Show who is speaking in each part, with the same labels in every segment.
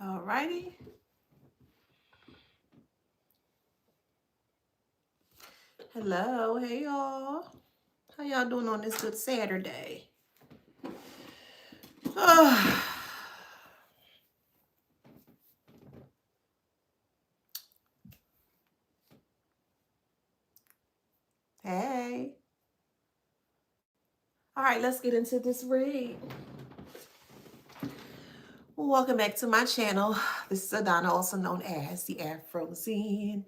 Speaker 1: All righty. Hello. Hey, y'all. How y'all doing on this good Saturday? Hey. All right, let's get into this read. Welcome back to my channel. This is Adana, also known as the Afro Zen.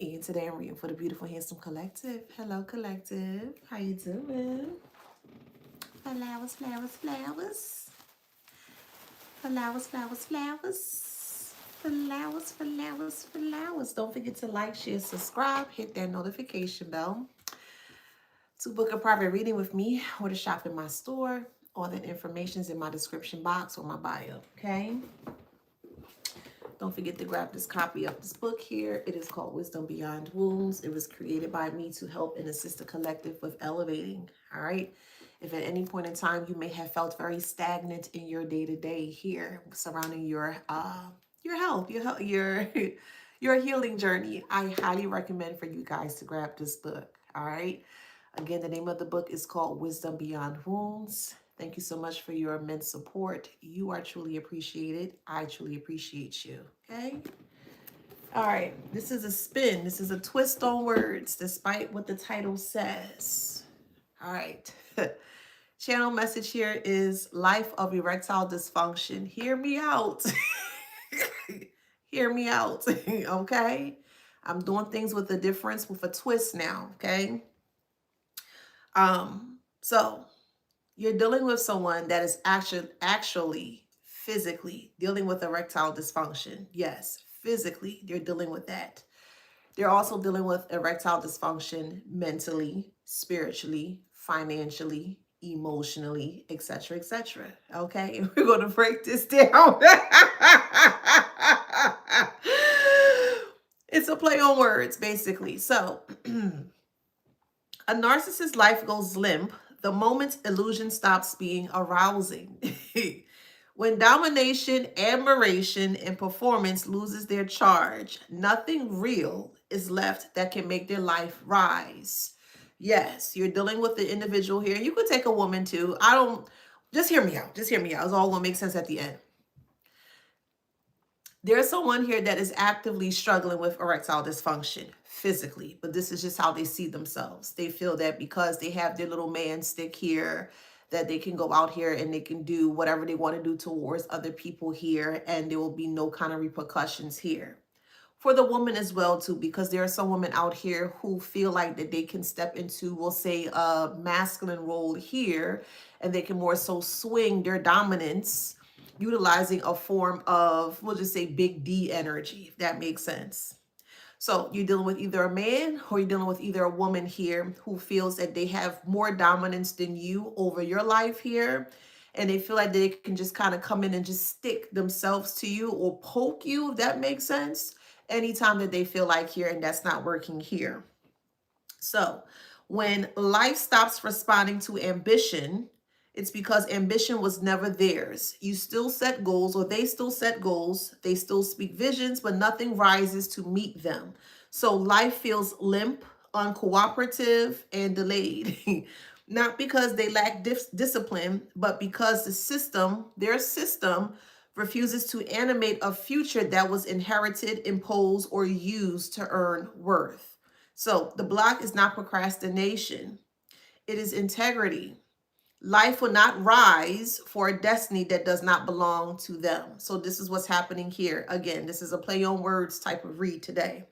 Speaker 1: And today I'm reading for the beautiful, handsome collective. Hello, collective. How you doing? Flowers, flowers, flowers. Flowers, flowers, flowers. Flowers, flowers, flowers. Don't forget to like, share, subscribe, hit that notification bell. To book a private reading with me or to shop in my store, all that information is in my description box or my bio, okay? Don't forget to grab this copy of this book here. It is called Wisdom Beyond Wounds. It was created by me to help and assist the collective with elevating, all right? If at any point in time you may have felt very stagnant in your day-to-day here surrounding your health, your healing journey, I highly recommend for you guys to grab this book, all right? Again, the name of the book is called Wisdom Beyond Wounds. Thank you so much for your immense support. You are truly appreciated. I truly appreciate you. Okay? All right. This is a spin. This is a twist on words, despite what the title says. All right. Channel message here is Life of Erectile Dysfunction. Hear me out. Hear me out. Okay? I'm doing things with a difference, with a twist now. Okay? So you're dealing with someone that is actually physically dealing with erectile dysfunction. Yes, physically, they're dealing with that. They're also dealing with erectile dysfunction mentally, spiritually, financially, emotionally, etc., etc. Okay, and we're going to break this down. It's a play on words, basically. So, a narcissist's life goes limp the moment illusion stops being arousing. When domination, admiration, and performance loses their charge, nothing real is left that can make their life rise. Yes, you're dealing with the individual here. You could take a woman too. Just hear me out. Just hear me out. It's all going to make sense at the end. There's someone here that is actively struggling with erectile dysfunction physically, but this is just how they see themselves. They feel that because they have their little man stick here, that they can go out here and they can do whatever they want to do towards other people here, and there will be no kind of repercussions here. For the woman as well too, because there are some women out here who feel like that they can step into, we'll say, a masculine role here, and they can more so swing their dominance utilizing a form of, we'll just say, big D energy, if that makes sense. So you're dealing with either a man or you're dealing with either a woman here who feels that they have more dominance than you over your life here. And they feel like they can just kind of come in and just stick themselves to you or poke you, if that makes sense, anytime that they feel like here, and that's not working here. So when life stops responding to ambition, it's because ambition was never theirs. You still set goals, or they still set goals. They still speak visions, but nothing rises to meet them. So life feels limp, uncooperative, and delayed. Not because they lack discipline, but because the system, their system, refuses to animate a future that was inherited, imposed, or used to earn worth. So the block is not procrastination. It is integrity. Life will not rise for a destiny that does not belong to them. So this is what's happening here. Again, this is a play on words type of read today.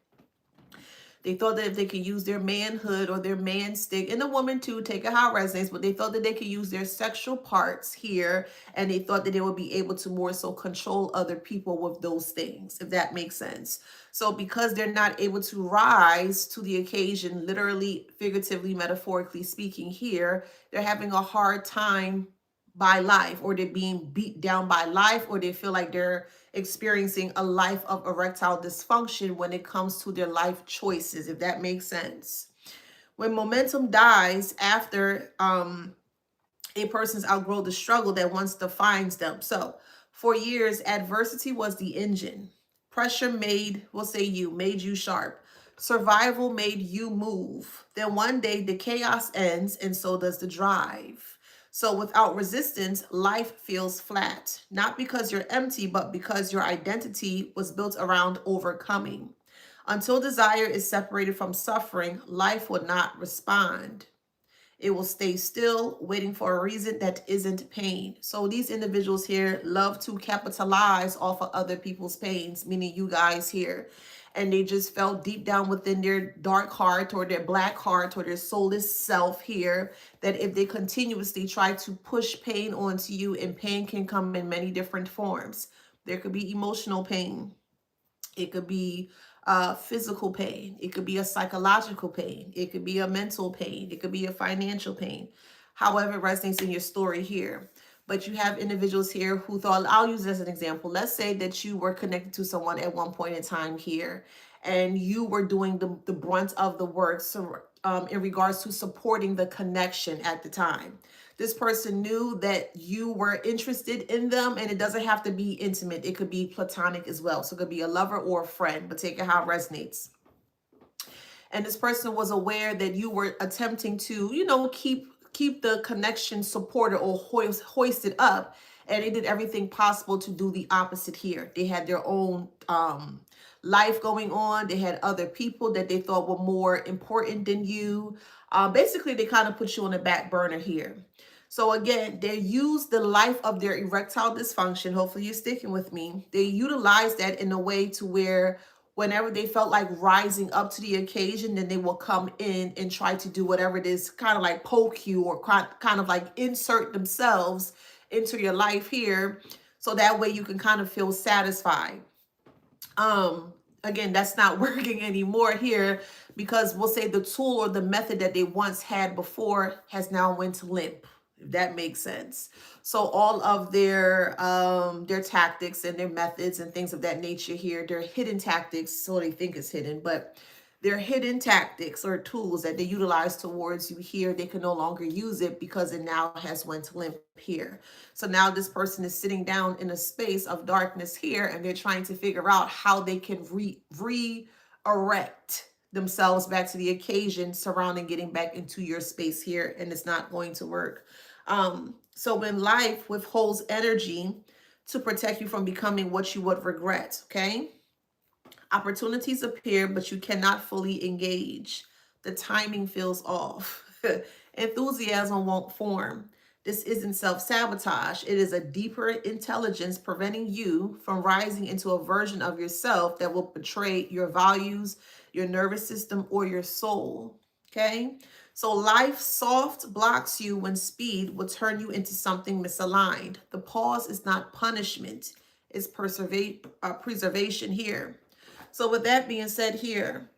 Speaker 1: They thought that if they could use their manhood or their man stick, and the woman too, take it how it resonates, but they thought that they could use their sexual parts here, and they thought that they would be able to more so control other people with those things, if that makes sense. So because they're not able to rise to the occasion, literally, figuratively, metaphorically speaking here, they're having a hard time by life, or they're being beat down by life, or they feel like they're experiencing a life of erectile dysfunction when it comes to their life choices, if that makes sense. When momentum dies after a person's outgrown the struggle that once defines them. So For years, adversity was the engine. Pressure made, we'll say you, made you sharp. Survival made you move. Then one day the chaos ends and so does the drive. So without resistance, life feels flat. Not because you're empty, but because your identity was built around overcoming. Until desire is separated from suffering, life will not respond. It will stay still, waiting for a reason that isn't pain. So these individuals here love to capitalize off of other people's pains, meaning you guys here. And they just felt deep down within their dark heart or their black heart or their soulless self here that if they continuously try to push pain onto you, and pain can come in many different forms. There could be emotional pain. It could be physical pain. It could be a psychological pain. It could be a mental pain. It could be a financial pain. However, it resonates in your story here. But you have individuals here who thought, I'll use this as an example. Let's say that you were connected to someone at one point in time here, and you were doing the brunt of the work in regards to supporting the connection at the time. This person knew that you were interested in them, and it doesn't have to be intimate. It could be platonic as well. So it could be a lover or a friend, but take it how it resonates. And this person was aware that you were attempting to, keep the connection supported or hoisted up, and they did everything possible to do the opposite here. They had their own life going on. They had other people that they thought were more important than you. Basically, they kind of put you on the back burner here. So again, they use the life of their erectile dysfunction. Hopefully you're sticking with me. They utilize that in a way to where whenever they felt like rising up to the occasion, then they will come in and try to do whatever it is, kind of like poke you or kind of like insert themselves into your life here. So that way you can kind of feel satisfied. Again, that's not working anymore here because we'll say the tool or the method that they once had before has now went limp, if that makes sense. So all of their tactics and their methods and things of that nature here, they're hidden tactics, so they think it's hidden, but they're hidden tactics or tools that they utilize towards you here. They can no longer use it because it now has went limp here. So now this person is sitting down in a space of darkness here, and they're trying to figure out how they can re-erect themselves back to the occasion surrounding getting back into your space here, and it's not going to work. So when life withholds energy to protect you from becoming what you would regret, okay? Opportunities appear, but you cannot fully engage. The timing feels off. Enthusiasm won't form. This isn't self-sabotage. It is a deeper intelligence preventing you from rising into a version of yourself that will betray your values, your nervous system, or your soul. Okay? So life soft blocks you when speed will turn you into something misaligned. The pause is not punishment. It's preservation here. So with that being said here,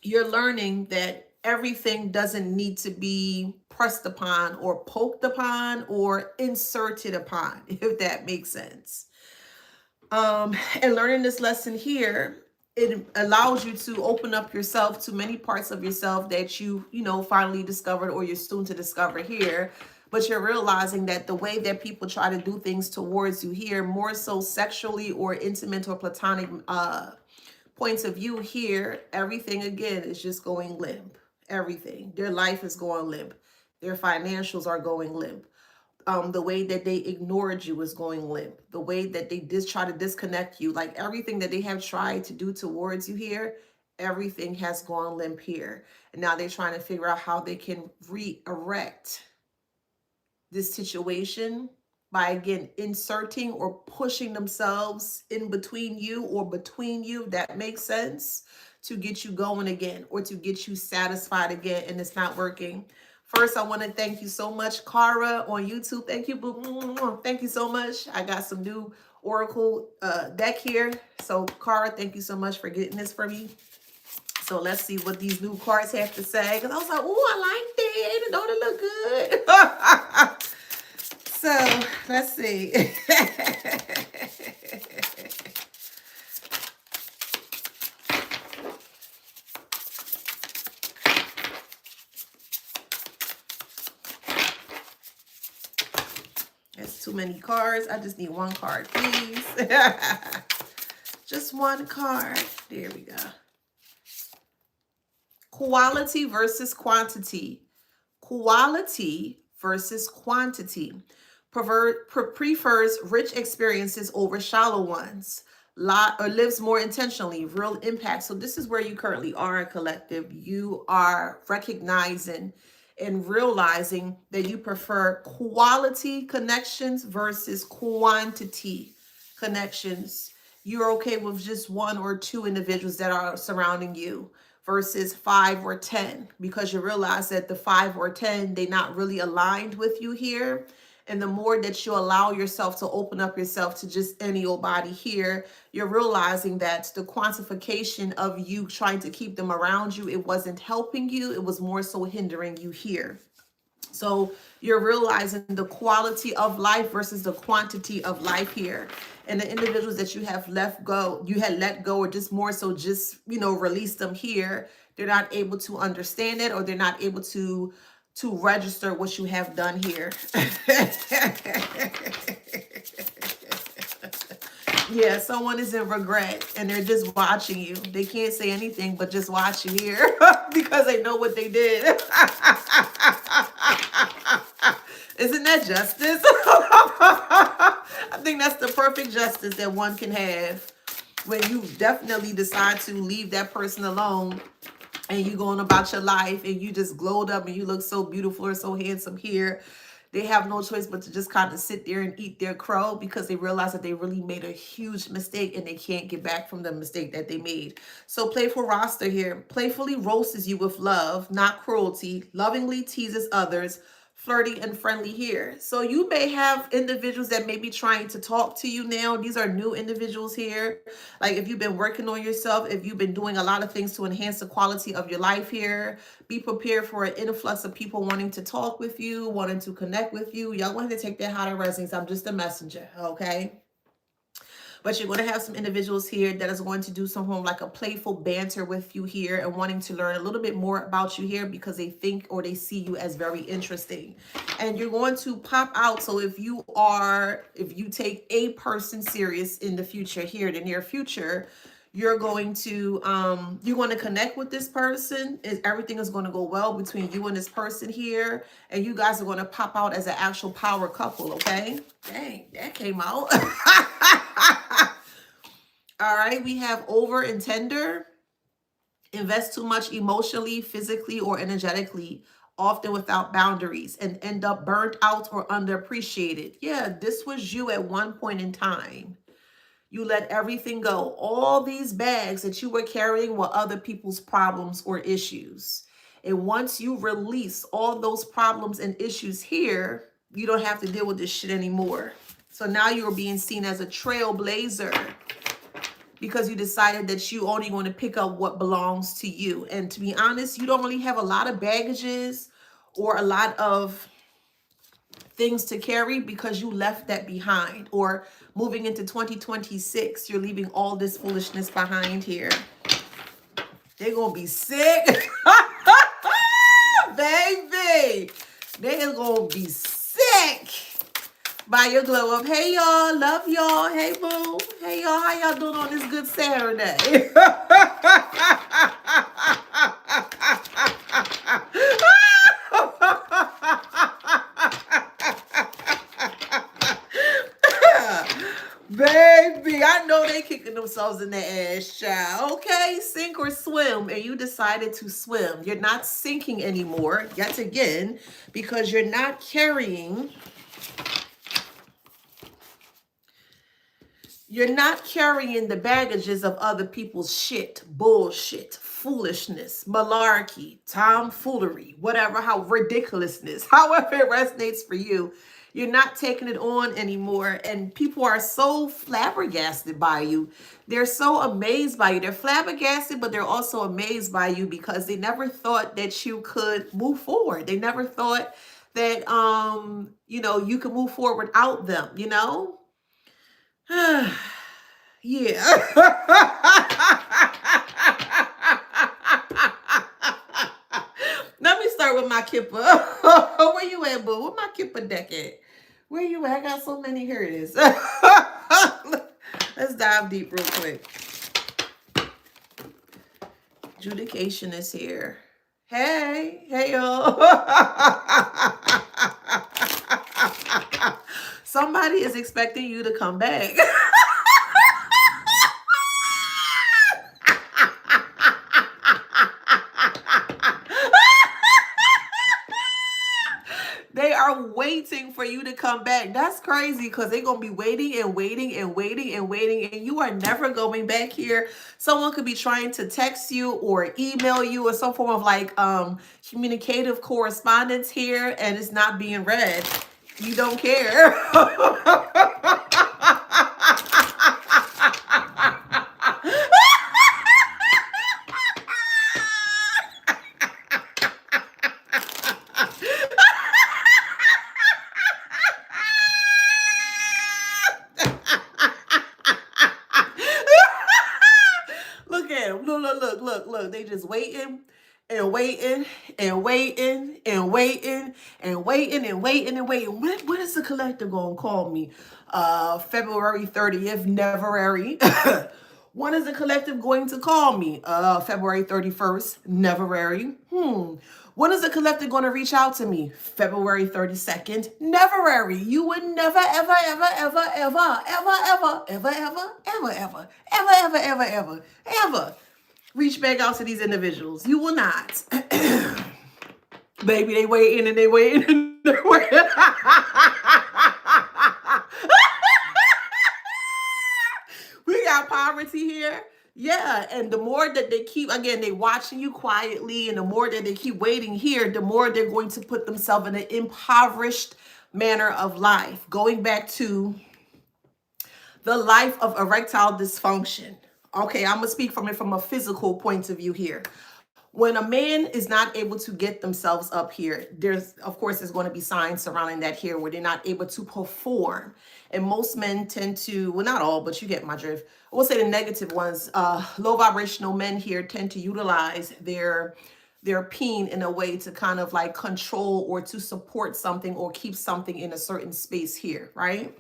Speaker 1: you're learning that everything doesn't need to be pressed upon or poked upon or inserted upon, if that makes sense. And learning this lesson here, it allows you to open up yourself to many parts of yourself that you finally discovered or you're soon to discover here. But you're realizing that the way that people try to do things towards you here, more so sexually or intimate or platonic points of view here, everything again is just going limp. Everything. Their life is going limp. Their financials are going limp. The way that they ignored you is going limp. The way that they just try to disconnect you, like everything that they have tried to do towards you here, everything has gone limp here. And now they're trying to figure out how they can re-erect this situation by, again, inserting or pushing themselves in between you or between you, if that makes sense, to get you going again or to get you satisfied again, and it's not working. First, I want to thank you so much, Cara on YouTube. Thank you, boo. Thank you so much. I got some new Oracle deck here. So, Cara, thank you so much for getting this for me. So let's see what these new cards have to say. Because I was like, oh, I like that. Don't it look good? So let's see. That's too many cards. I just need one card, please. Just one card. There we go. Quality versus quantity. Quality versus quantity. Prefers rich experiences over shallow ones. Lives more intentionally, real impact. So this is where you currently are, collective. You are recognizing and realizing that you prefer quality connections versus quantity connections. You're okay with just one or two individuals that are surrounding you versus 5 or 10, because you realize that the 5 or 10, they're not really aligned with you here. And the more that you allow yourself to open up yourself to just any old body here, you're realizing that the quantification of you trying to keep them around you, it wasn't helping you. It was more so hindering you here. So you're realizing the quality of life versus the quantity of life here. And the individuals that you have let go, or just more so just, release them here. They're not able to understand it, or they're not able to register what you have done here. Yeah, someone is in regret and they're just watching you. They can't say anything but just watch you here because they know what they did. Isn't that justice? I think that's the perfect justice that one can have when you definitely decide to leave that person alone and you going about your life and you just glowed up and you look so beautiful or so handsome here. They have no choice but to just kind of sit there and eat their crow because they realize that they really made a huge mistake and they can't get back from the mistake that they made. So playful roster here. Playfully roasts you with love, not cruelty. Lovingly teases others. Flirty and friendly here. So you may have individuals that may be trying to talk to you now. These are new individuals here. Like if you've been working on yourself, if you've been doing a lot of things to enhance the quality of your life here, be prepared for an influx of people wanting to talk with you, wanting to connect with you. Y'all want to take that higher resonance. I'm just a messenger, okay? But you're going to have some individuals here that is going to do some like a playful banter with you here and wanting to learn a little bit more about you here because they think or they see you as very interesting. And you're going to pop out. So if you take a person serious in the future here, the near future, you're going to connect with this person. Everything is going to go well between you and this person here. And you guys are going to pop out as an actual power couple, okay? Dang, that came out. All right, we have over and tender. Invest too much emotionally, physically, or energetically, often without boundaries, and end up burnt out or underappreciated. Yeah, this was you at one point in time. You let everything go. All these bags that you were carrying were other people's problems or issues. And once you release all those problems and issues here, you don't have to deal with this shit anymore. So now you're being seen as a trailblazer because you decided that you only want to pick up what belongs to you. And to be honest, you don't really have a lot of baggages or a lot of things to carry because you left that behind. Or moving into 2026, you're leaving all this foolishness behind here. They're going to be sick. Baby, they're going to be sick by your glow up. Hey, y'all. Love y'all. Hey, boo. Hey, y'all. How y'all doing on this good Saturday? Baby, I know they kicking themselves in the ass, child. Okay, sink or swim, and you decided to swim. You're not sinking anymore, yet again, because you're not carrying the baggages of other people's shit, bullshit, foolishness, malarkey, tomfoolery, whatever, how ridiculousness, however it resonates for you. You're not taking it on anymore. And people are so flabbergasted by you. They're so amazed by you. They're flabbergasted, but they're also amazed by you because they never thought that you could move forward. They never thought that, you could move forward without them, Yeah. Let me start with my Kipper. Where you at, boo? Where my Kipper deck at? Where you at? I got so many. Here it is. Let's dive deep real quick. Adjudication is here. Hey, y'all. Somebody is expecting you to come back. They are waiting for you to come back. That's crazy because they're going to be waiting and waiting and waiting and waiting, and you are never going back here. Someone could be trying to text you or email you or some form of like communicative correspondence here, and it's not being read. You don't care. Look at them. Look. They just waiting and waiting and waiting and waiting and waiting and waiting and waiting. When is the collector going to call me? February 30th, never-ary. When is the collective going to call me? February 31st, never-ary. When is the collective going to reach out to me? February 32nd, never-ary. You would never, ever, ever, ever, ever, ever, ever, ever, ever, ever, ever, ever, ever, ever, ever reach back out to these individuals. You will not. Baby, they waiting and they waiting and they waiting. We got poverty here. Yeah, and the more that they keep, again, they watching you quietly, and the more that they keep waiting here, the more they're going to put themselves in an impoverished manner of life. Going back to the life of erectile dysfunction. Okay, I'm going to speak from it from a physical point of view here. When a man is not able to get themselves up here, there's going to be signs surrounding that here where they're not able to perform. And most men tend to, well, not all, but you get my drift. I will say the negative ones, low vibrational men here tend to utilize their peen in a way to kind of like control or to support something or keep something in a certain space here, right?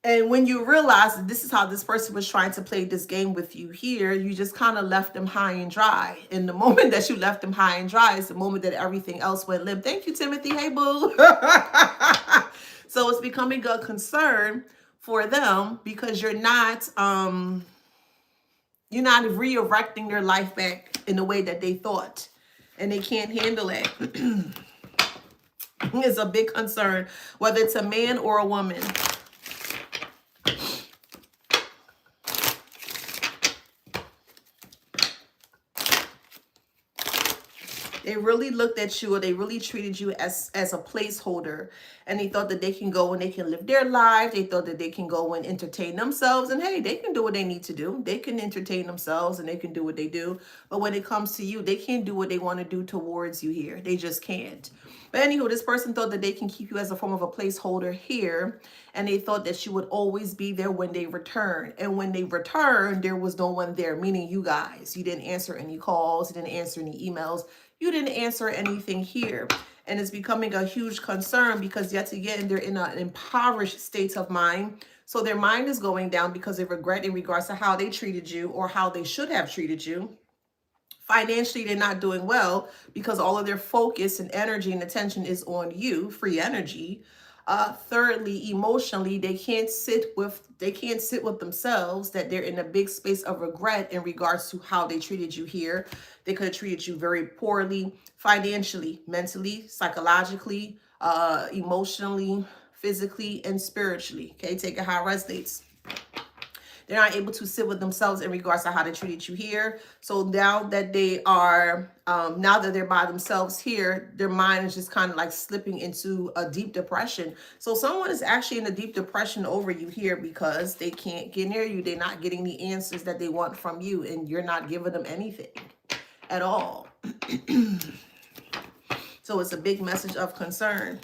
Speaker 1: And when you realize that this is how this person was trying to play this game with you here, you just kind of left them high and dry. And the moment that you left them high and dry is the moment that everything else went limp. Thank you, Timothy. Hey, boo. So it's becoming a concern for them because you're not re-erecting their life back in the way that they thought. And they can't handle it. It's a big concern, whether it's a man or a woman. They really looked at you, or they really treated you as a placeholder, and they thought that they can go and they can live their life. They thought that they can go and entertain themselves, and hey, they can do what they need to do. They can entertain themselves and they can do what they do. But when it comes to you, they can't do what they want to do towards you here. They just can't. But anywho, this person thought that they can keep you as a form of a placeholder here, and they thought that you would always be there when they return. And when they returned, there was no one there, meaning you guys. You didn't answer any calls, you didn't answer any emails. You didn't answer anything here. And it's becoming a huge concern because yet again, they're in an impoverished state of mind. So their mind is going down because they regret in regards to how they treated you or how they should have treated you. Financially, they're not doing well because all of their focus and energy and attention is on you, free energy. Thirdly, emotionally, they can't sit with themselves, that they're in a big space of regret in regards to how they treated you here. They could have treated you very poorly, financially, mentally, psychologically, emotionally, physically, and spiritually. Okay, take it how it resonates. They're not able to sit with themselves in regards to how they treated you here. So now that they are, now that they're by themselves here, their mind is just kind of like slipping into a deep depression. So someone is actually in a deep depression over you here because they can't get near you. They're not getting the answers that they want from you, and you're not giving them anything at all. So it's a big message of concern.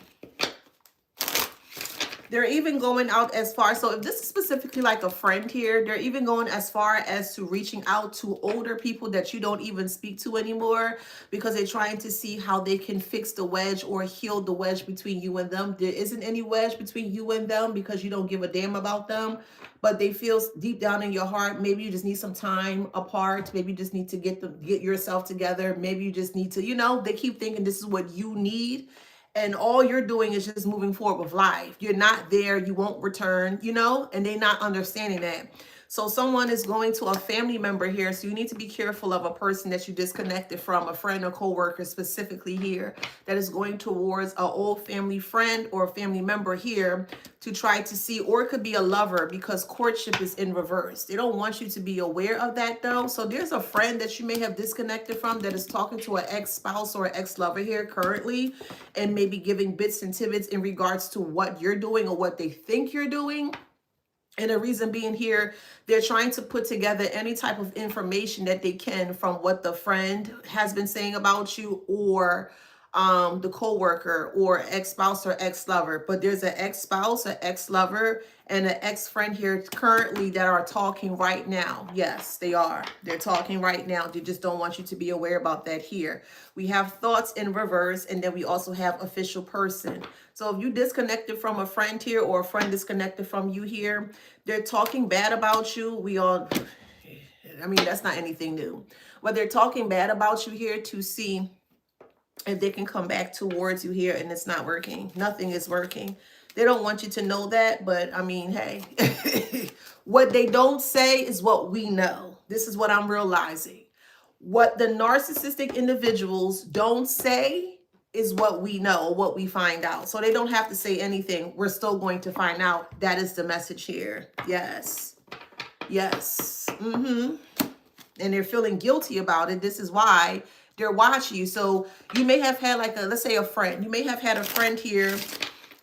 Speaker 1: They're even going out as far, so if this is specifically like a friend here, they're even going as far as to reaching out to older people that you don't even speak to anymore, because they're trying to see how they can fix the wedge or heal the wedge between you and them. There isn't any wedge between you and them because you don't give a damn about them, but they feel deep down in your heart, maybe you just need some time apart. Maybe you just need to get yourself together. Maybe you just need to, they keep thinking this is what you need. And all you're doing is just moving forward with life. You're not there. You won't return, and they're not understanding that. So someone is going to a family member here. So you need to be careful of a person that you disconnected from, a friend or coworker specifically here, that is going towards an old family friend or a family member here to try to see, or it could be a lover, because courtship is in reverse. They don't want you to be aware of that though. So there's a friend that you may have disconnected from that is talking to an ex-spouse or ex-lover here currently, and maybe giving bits and tidbits in regards to what you're doing or what they think you're doing. And the reason being here, they're trying to put together any type of information that they can from what the friend has been saying about you, or the coworker or ex-spouse or ex-lover. But there's an ex-spouse, an ex-lover, and an ex-friend here currently that are talking right now. Yes, they are. They're talking right now. They just don't want you to be aware about that here. We have thoughts in reverse, and then we also have official person. So if you disconnected from a friend here, or a friend disconnected from you here, they're talking bad about you. That's not anything new. But they're talking bad about you here to see if they can come back towards you here, and it's not working. Nothing is working. They don't want you to know that, but hey, what they don't say is what we know. This is what I'm realizing. What the narcissistic individuals don't say is what we know, what we find out. So they don't have to say anything. We're still going to find out. That is the message here. Yes. Yes. And they're feeling guilty about it. This is why they're watching you. So you may have had let's say a friend. You may have had a friend here,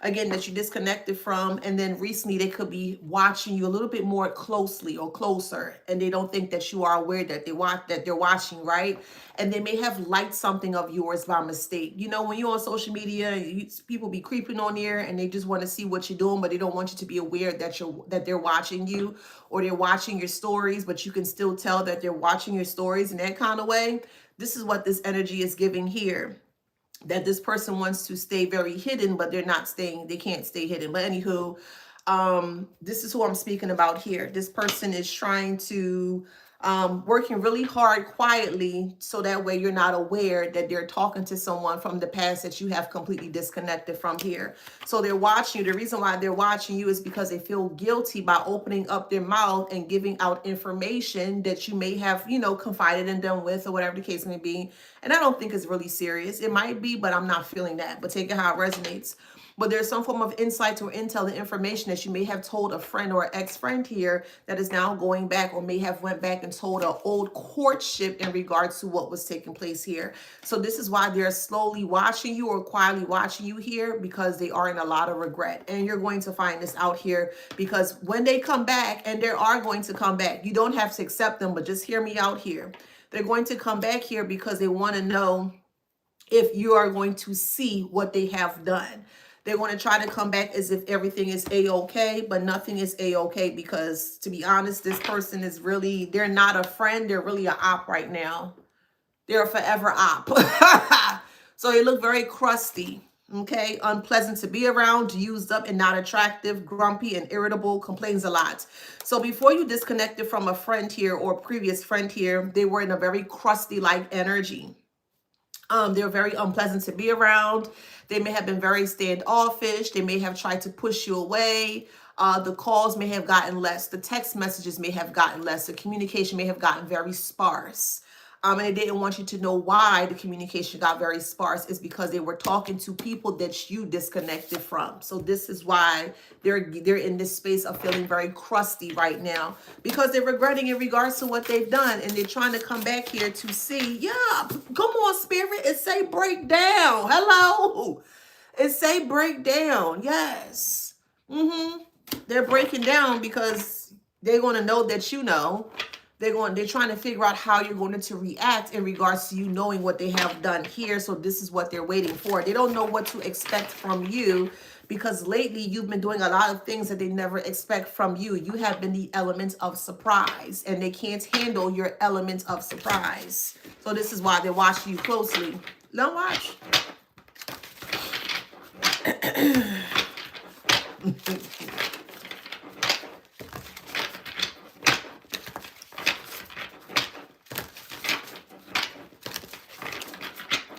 Speaker 1: again, that you disconnected from, and then recently they could be watching you a little bit more closely or closer, and they don't think that you are aware that they're watching, right? And they may have liked something of yours by mistake. When you're on social media, people be creeping on there, and they just want to see what you're doing, but they don't want you to be aware that they're watching you, or they're watching your stories, but you can still tell that they're watching your stories in that kind of way. This is what this energy is giving here, that this person wants to stay very hidden, but they can't stay hidden. But anywho, this is who I'm speaking about here. This person is trying to, working really hard quietly, so that way you're not aware that they're talking to someone from the past that you have completely disconnected from here. So they're watching you. The reason why they're watching you is because they feel guilty by opening up their mouth and giving out information that you may have, confided in them with, or whatever the case may be. And I don't think it's really serious. It might be, but I'm not feeling that. But take it how it resonates. But there's some form of insight or intel and information that you may have told a friend or ex-friend here that is now going back, or may have went back and told an old courtship in regards to what was taking place here. So this is why they're slowly watching you, or quietly watching you here, because they are in a lot of regret. And you're going to find this out here, because when they come back, and they are going to come back, you don't have to accept them, but just hear me out here. They're going to come back here because they want to know if you are going to see what they have done. They're going to try to come back as if everything is a-okay, but nothing is a-okay, because to be honest, this person is really, they're not a friend. They're really an op right now. They're a forever op. So they look very crusty, okay? Unpleasant to be around, used up and not attractive, grumpy and irritable, complains a lot. So before you disconnected from a friend here or previous friend here, they were in a very crusty-like energy. They're very unpleasant to be around. They may have been very standoffish. They may have tried to push you away. The calls may have gotten less. The text messages may have gotten less. The communication may have gotten very sparse. And they didn't want you to know why the communication got very sparse. Is because they were talking to people that you disconnected from. So this is why they're in this space of feeling very crusty right now, because they're regretting in regards to what they've done, and they're trying to come back here to see. Yeah, come on, spirit. It say break down. Hello. It say break down. Yes. They're breaking down because they're going to know that you know. They're trying to figure out how you're going to react in regards to you knowing what they have done here. So this is what they're waiting for. They don't know what to expect from you, because lately you've been doing a lot of things that they never expect from you. You have been the element of surprise, and they can't handle your element of surprise. So this is why they're watching you closely. Don't watch.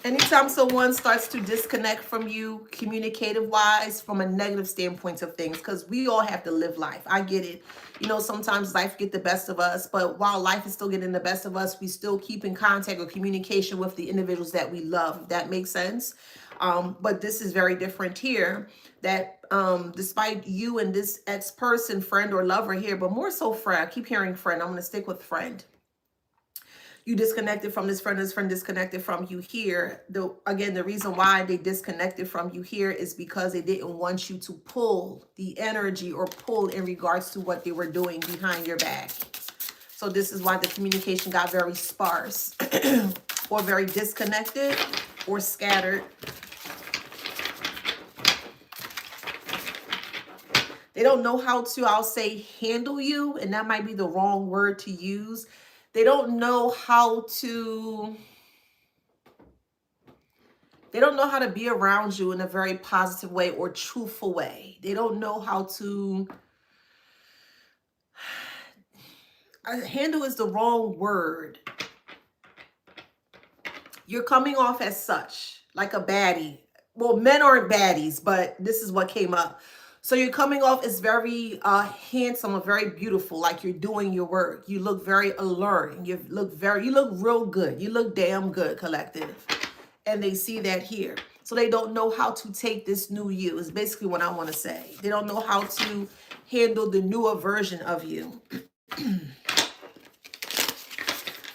Speaker 1: Anytime someone starts to disconnect from you, communicative wise, from a negative standpoint of things, because we all have to live life. I get it. You know, sometimes life get the best of us, but while life is still getting the best of us, we still keep in contact or communication with the individuals that we love, if that makes sense. But this is very different here, that despite you and this ex-person, friend or lover here, but more so friend, I keep hearing friend, I'm going to stick with friend. You disconnected from this friend disconnected from you here. Again, the reason why they disconnected from you here is because they didn't want you to pull the energy or pull in regards to what they were doing behind your back. So this is why the communication got very sparse or very disconnected or scattered. They don't know how to, I'll say, handle you, and that might be the wrong word to use. They don't know how to be around you in a very positive way or truthful way. They don't know how to, handle is the wrong word. You're coming off as such, like a baddie. Well, men aren't baddies, but this is what came up. So you're coming off as very handsome or very beautiful, like you're doing your work. You look very alluring. You look real good. You look damn good, collective. And they see that here. So they don't know how to take this new you, is basically what I want to say. They don't know how to handle the newer version of you.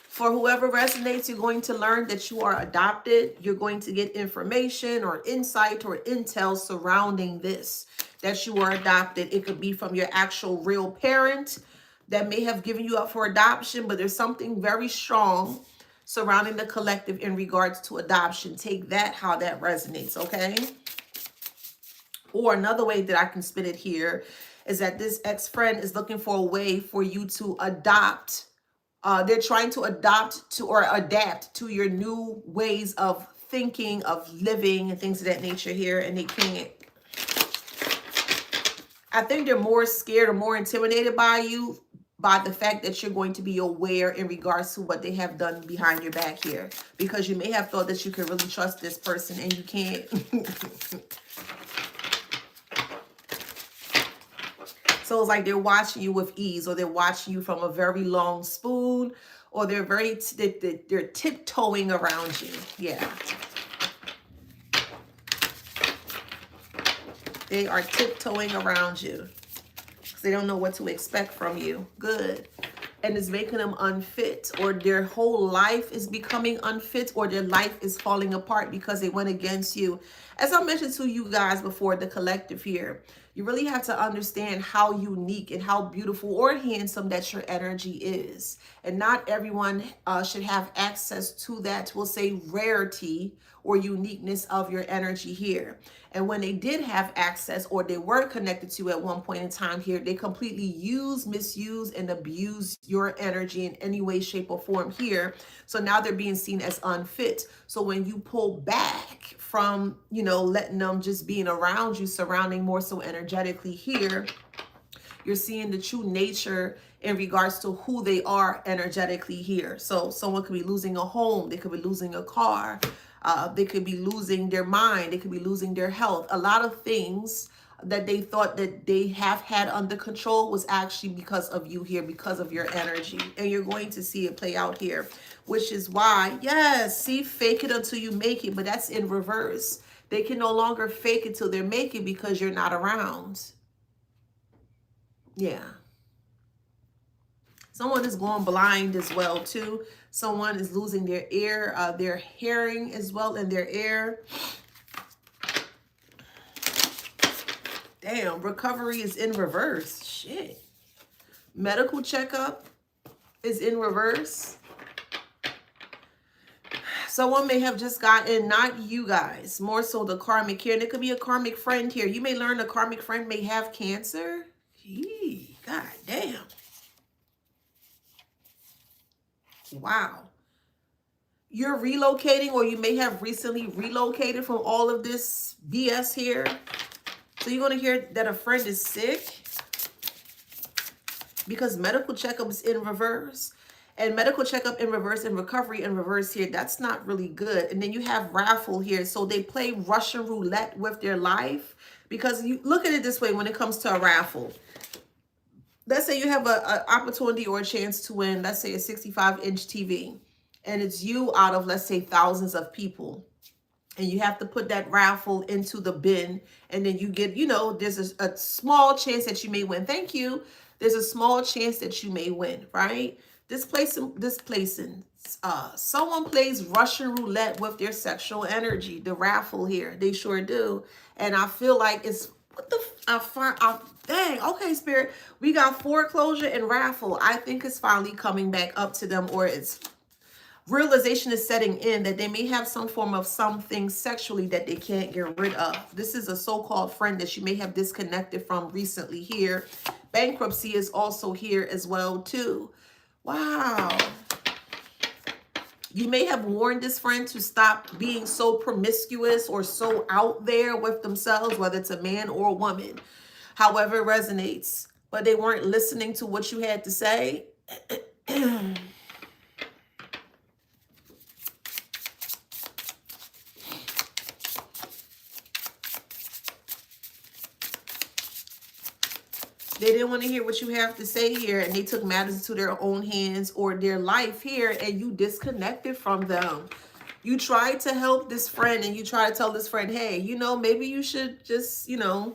Speaker 1: For whoever resonates, you're going to learn that you are adopted. You're going to get information or insight or intel surrounding this, that you are adopted. It could be from your actual real parent that may have given you up for adoption, but there's something very strong surrounding the collective in regards to adoption. Take that, how that resonates, okay? Or another way that I can spin it here is that this ex-friend is looking for a way for you to adopt. They're trying to adopt to or adapt to your new ways of thinking, of living, and things of that nature here, and they can't. I think they're more scared or more intimidated by you, by the fact that you're going to be aware in regards to what they have done behind your back here, because you may have thought that you could really trust this person and you can't. So it's like they're watching you with ease, or they're watching you from a very long spoon, or they're they're tiptoeing around you. Yeah. They are tiptoeing around you because they don't know what to expect from you. Good. And it's making them unfit, or their whole life is becoming unfit, or their life is falling apart because they went against you. As I mentioned to you guys before, the collective here, you really have to understand how unique and how beautiful or handsome that your energy is. And not everyone should have access to that, we'll say, rarity or uniqueness of your energy here. And when they did have access, or they were connected to at one point in time here, they completely use, misuse, and abuse your energy in any way, shape, or form here. So now they're being seen as unfit. So when you pull back from, you know, letting them just being around you, surrounding more so energetically here, you're seeing the true nature in regards to who they are energetically here. So someone could be losing a home. They could be losing a car. They could be losing their mind. They could be losing their health. A lot of things that they thought that they have had under control was actually because of you here, because of your energy. And you're going to see it play out here, which is why, yes, see, fake it until you make it. But that's in reverse. They can no longer fake it till they make it because you're not around. Yeah. Someone is going blind as well, too. Someone is losing their ear, their hearing as well, in their ear. Damn, recovery is in reverse. Shit. Medical checkup is in reverse. Someone may have just gotten, not you guys, more so the karmic here. And it could be a karmic friend here. You may learn a karmic friend may have cancer. Gee, God damn. Wow. You're relocating, or you may have recently relocated from all of this BS here. So you're going to hear that a friend is sick because medical checkup is in reverse. And medical checkup in reverse and recovery in reverse here, that's not really good. And then you have raffle here. So they play Russian roulette with their life, because you look at it this way when it comes to a raffle. Let's say you have an opportunity or a chance to win, let's say a 65-inch TV. And it's you out of, let's say, thousands of people. And you have to put that raffle into the bin. And then you get, you know, there's a small chance that you may win. Thank you. There's a small chance that you may win, right? Someone plays Russian roulette with their sexual energy. The raffle here, they sure do. And I feel like it's, what the, dang, okay, Spirit. We got foreclosure and raffle. I think it's finally coming back up to them, or it's realization is setting in that they may have some form of something sexually that they can't get rid of. This is a so-called friend that you may have disconnected from recently here. Bankruptcy is also here as well too. Wow. You may have warned this friend to stop being so promiscuous or so out there with themselves, whether it's a man or a woman, however it resonates, but they weren't listening to what you had to say. They didn't want to hear what you have to say here, and they took matters into their own hands or their life here, and you disconnected from them. You tried to help this friend, and you try to tell this friend, hey, you know, maybe you should just, you know,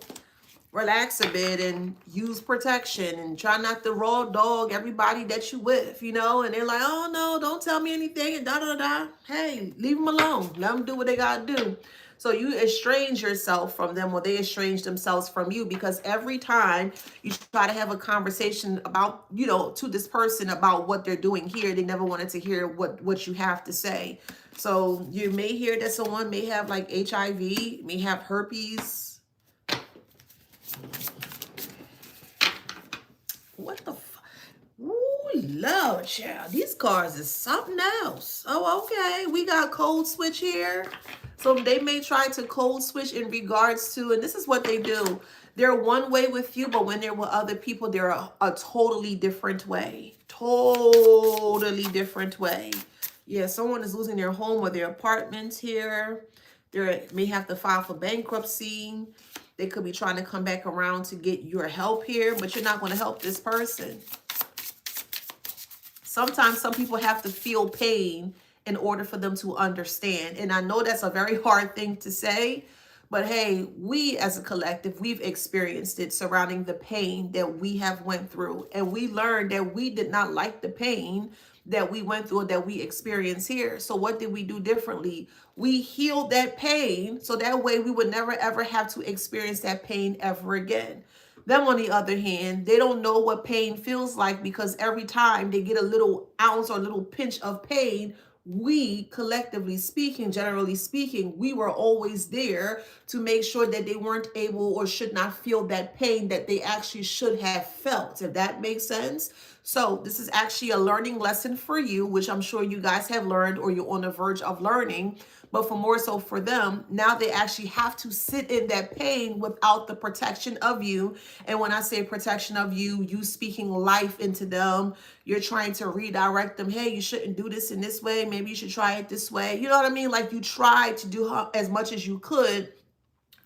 Speaker 1: relax a bit and use protection and try not to raw dog everybody that you with, you know. And they're like, oh, no, don't tell me anything, and da-da-da. Hey, leave them alone. Let them do what they got to do. So you estrange yourself from them, or they estrange themselves from you, because every time you try to have a conversation about, you know, to this person about what they're doing here, they never wanted to hear what you have to say. So you may hear that someone may have like HIV, may have herpes. What the fuck? Ooh, Lord, child. These cards is something else. Oh, okay. We got code switch here. So they may try to code switch in regards to, and this is what they do. They're one way with you, but when they're with other people, they're a totally different way. Totally different way. Yeah, someone is losing their home or their apartment here. They may have to file for bankruptcy. They could be trying to come back around to get your help here, but you're not going to help this person. Sometimes some people have to feel pain in order for them to understand. And I know that's a very hard thing to say, but hey, we as a collective, we've experienced it surrounding the pain that we have went through. And we learned that we did not like the pain that we went through, that we experienced here. So what did we do differently? We healed that pain, so that way we would never ever have to experience that pain ever again. Them, on the other hand, they don't know what pain feels like, because every time they get a little ounce or a little pinch of pain, we, collectively speaking, generally speaking, we were always there to make sure that they weren't able or should not feel that pain that they actually should have felt, if that makes sense. So this is actually a learning lesson for you, which I'm sure you guys have learned or you're on the verge of learning. But for more so for them, now they actually have to sit in that pain without the protection of you. And when I say protection of you, you speaking life into them, you're trying to redirect them. Hey, you shouldn't do this in this way. Maybe you should try it this way. You know what I mean? Like, you tried to do as much as you could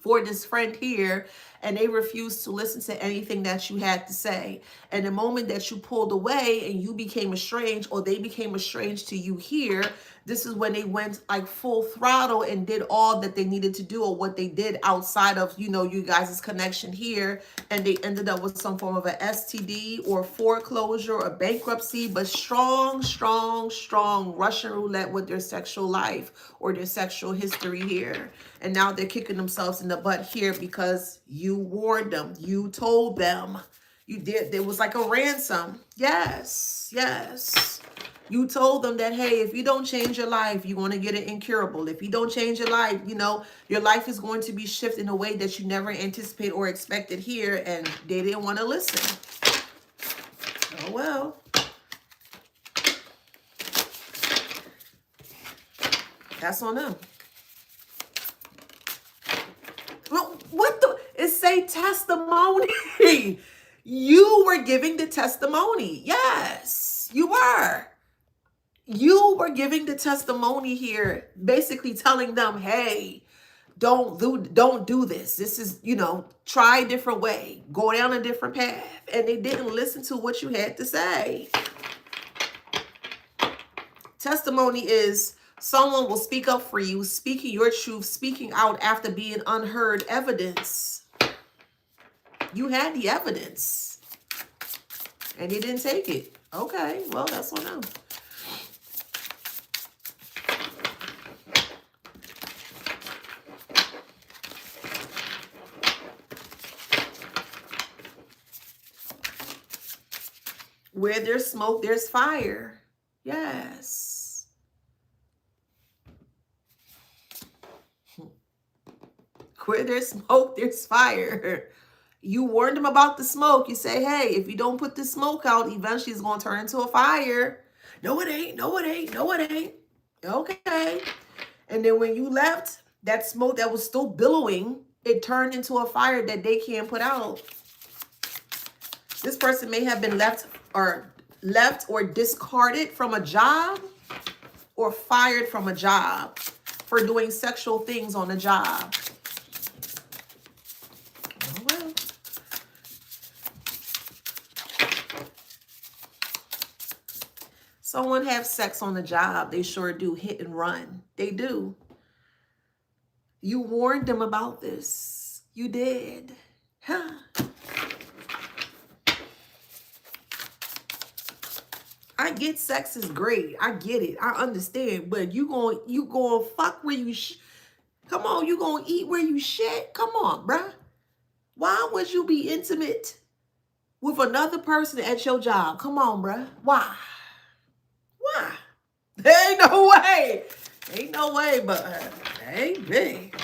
Speaker 1: for this friend here, and they refused to listen to anything that you had to say. And the moment that you pulled away and you became estranged, or they became estranged to you here, this is when they went like full throttle and did all that they needed to do, or what they did outside of, you know, you guys' connection here. And they ended up with some form of a STD or foreclosure or bankruptcy, but strong, strong, strong Russian roulette with their sexual life or their sexual history here. And now they're kicking themselves in the butt here because you warned them. You told them. You did. There was like a ransom. Yes, yes. You told them that, hey, if you don't change your life, you're going to get it incurable. If you don't change your life, you know, your life is going to be shifted in a way that you never anticipate or expected here. And they didn't want to listen. Oh, well. That's on them. Well, what the? It say testimony. You were giving the testimony. Yes, you were. You were giving the testimony here, basically telling them, hey, don't do this. This is, you know, try a different way. Go down a different path. And they didn't listen to what you had to say. Testimony is someone will speak up for you, speaking your truth, speaking out after being unheard evidence. You had the evidence. And they didn't take it. Okay, well, that's on them. Where there's smoke, there's fire. Yes. Where there's smoke, there's fire. You warned them about the smoke. You say, hey, if you don't put the smoke out, eventually it's going to turn into a fire. No, it ain't. No, it ain't. No, it ain't. Okay. And then when you left, that smoke that was still billowing, it turned into a fire that they can't put out. This person may have been left or discarded from a job or fired from a job for doing sexual things on a job. Oh, well. Someone have sex on the job. They sure do. Hit and run. They do. You warned them about this. You did. Huh. I get sex is great. I get it. I understand. But you going fuck where you come on, you going to eat where you shit? Come on, bruh. Why would you be intimate with another person at your job? Come on, bruh. Why? Why? There ain't no way. Ain't no way, but ain't big.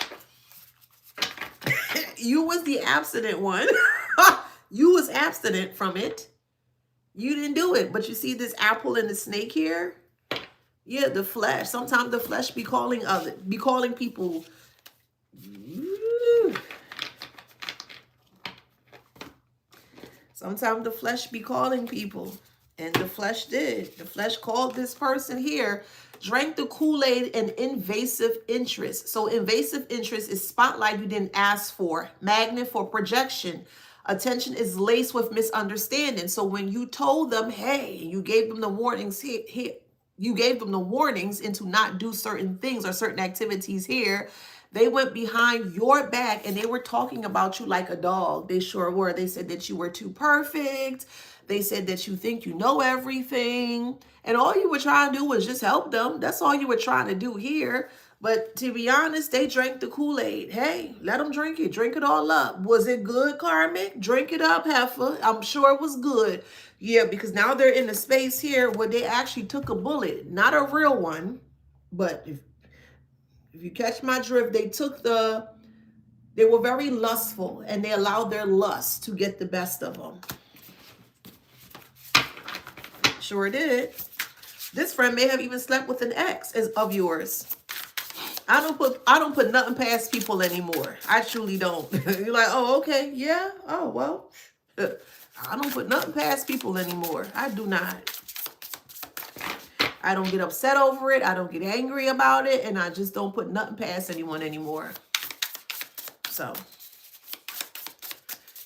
Speaker 1: You was the abstinent one. You was abstinent from it. You didn't do it, but you see this apple and the snake here? Yeah, the flesh. Sometimes the flesh be calling people. Sometimes the flesh be calling people, and the flesh did. The flesh called this person here, drank the Kool-Aid and invasive interest. So invasive interest is spotlight you didn't ask for, magnet for projection. Attention is laced with misunderstanding. So when you told them, hey, you gave them the warnings here, you gave them the warnings into not do certain things or certain activities here, they went behind your back and they were talking about you like a dog. They sure were. They said that you were too perfect. They said that you think you know everything. And all you were trying to do was just help them. That's all you were trying to do here. But to be honest, they drank the Kool-Aid. Hey, let them drink it. Drink it all up. Was it good, Karmic? Drink it up, Heifer. I'm sure it was good. Yeah, because now they're in a space here where they actually took a bullet. Not a real one. But if you catch my drift, they were very lustful. And they allowed their lust to get the best of them. Sure did. This friend may have even slept with an ex of yours. I don't put nothing past people anymore. I truly don't. You're like, oh, okay, yeah. Oh, well. I don't put nothing past people anymore. I do not. I don't get upset over it. I don't get angry about it. And I just don't put nothing past anyone anymore. So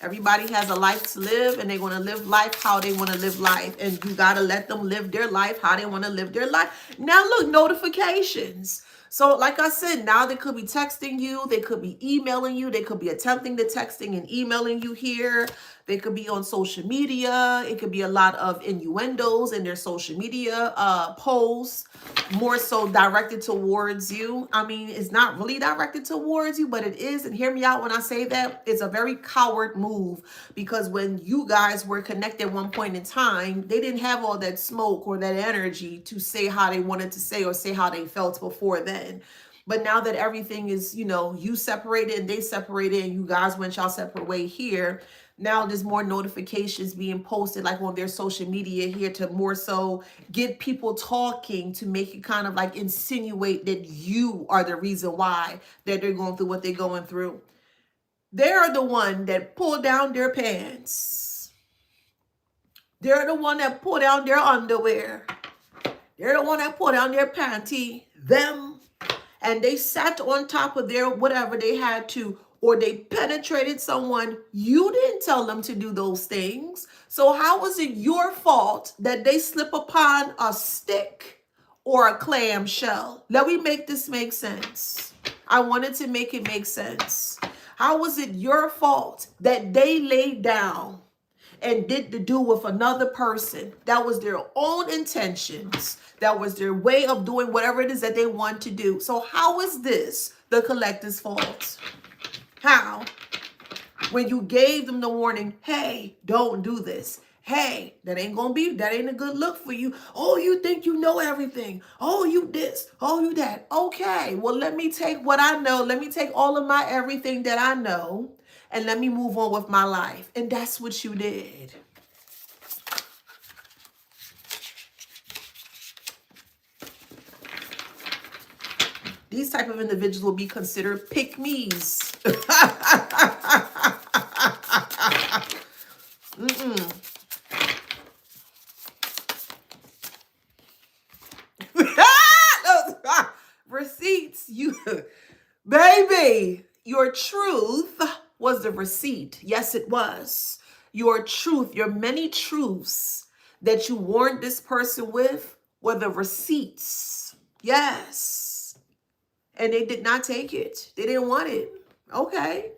Speaker 1: everybody has a life to live, and they want to live life how they want to live life. And you got to let them live their life how they want to live their life. Now, look, notifications. So like I said, now they could be texting you. They could be emailing you. They could be attempting to texting and emailing you here. They could be on social media. It could be a lot of innuendos in their social media posts, more so directed towards you. I mean, it's not really directed towards you, but it is. And hear me out when I say that. It's a very coward move, because when you guys were connected at one point in time, they didn't have all that smoke or that energy to say how they wanted to say or say how they felt before then. But now that everything is, you separated and they separated and you guys went y'all separate way here, now there's more notifications being posted like on their social media here to more so get people talking, to make it kind of like insinuate that you are the reason why that they're going through what they're going through. They're the one that pull down their pants. They're the one that pull down their underwear. They're the one that pull down their panty. Them. And they sat on top of their whatever they had to, or they penetrated someone. You didn't tell them to do those things. So how was it your fault that they slip upon a stick or a clam shell? Let me make this make sense. I wanted to make it make sense. How was it your fault that they laid down and did the do with another person? That was their own intentions. That was their way of doing whatever it is that they want to do. So how is this the collective's fault? How? When you gave them the warning, hey, don't do this. Hey, that ain't a good look for you. Oh, you think you know everything. Oh, you this. Oh, you that. Okay, well, let me take what I know. Let me take all of my everything that I know and let me move on with my life. And that's what you did. These type of individuals will be considered pick-me's. Receipts, baby, your truth was the receipt. Yes, it was. Your truth, your many truths that you warned this person with were the receipts. Yes. And they did not take it. They didn't want it. Okay.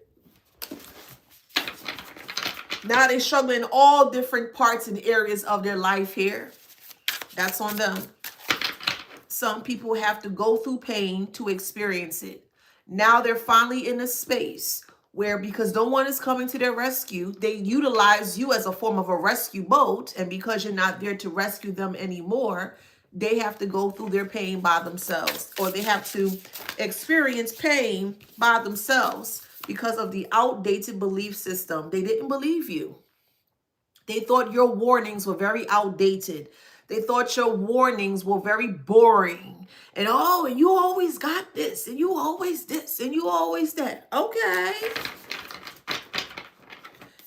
Speaker 1: Now they're struggling in all different parts and areas of their life here. That's on them. Some people have to go through pain to experience it. Now they're finally in a space where, because no one is coming to their rescue, they utilize you as a form of a rescue boat. And because you're not there to rescue them anymore, they have to go through their pain by themselves, or they have to experience pain by themselves because of the outdated belief system. They didn't believe you. They thought your warnings were very outdated. They thought your warnings were very boring. And oh, and you always got this, and you always this, and you always that. Okay.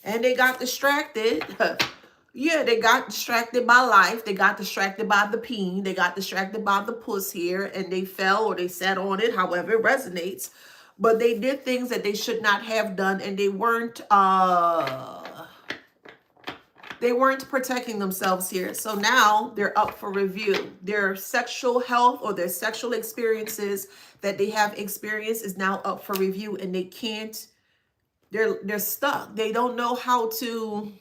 Speaker 1: And they got distracted. Yeah, they got distracted by life. They got distracted by the peen. They got distracted by the puss here, and they fell or they sat on it, however it resonates. But they did things that they should not have done, and they weren't protecting themselves here. So now they're up for review. Their sexual health or their sexual experiences that they have experienced is now up for review, and they can't, they're stuck. They don't know how to,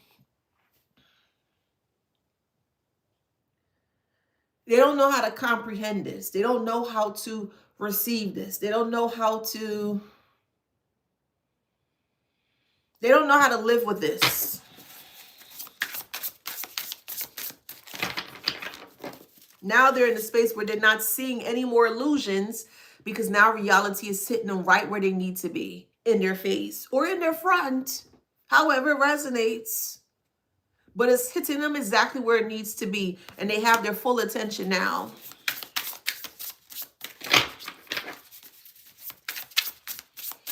Speaker 1: they don't know how to comprehend this. They don't know how to receive this. They don't know how to live with this. Now they're in a space where they're not seeing any more illusions, because now reality is hitting them right where they need to be, in their face or in their front, however it resonates. But it's hitting them exactly where it needs to be, and they have their full attention now.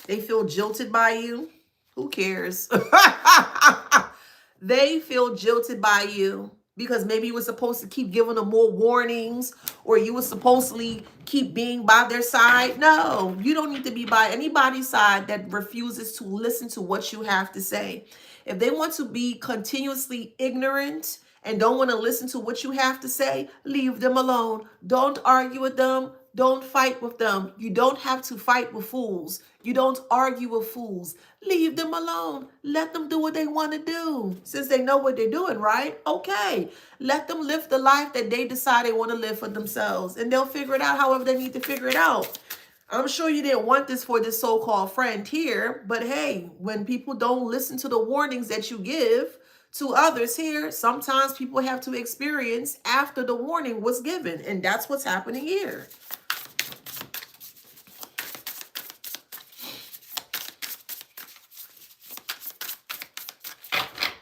Speaker 1: They feel jilted by you. Who cares? They feel jilted by you because maybe you were supposed to keep giving them more warnings, or you were supposedly keep being by their side. No, you don't need to be by anybody's side that refuses to listen to what you have to say. If they want to be continuously ignorant and don't want to listen to what you have to say, leave them alone. Don't argue with them. Don't fight with them. You don't have to fight with fools. You don't argue with fools. Leave them alone. Let them do what they want to do. Since they know what they're doing, right? Okay. Let them live the life that they decide they want to live for themselves. And they'll figure it out however they need to figure it out. I'm sure you didn't want this for this so-called friend here, but hey, when people don't listen to the warnings that you give to others here, sometimes people have to experience after the warning was given, and that's what's happening here.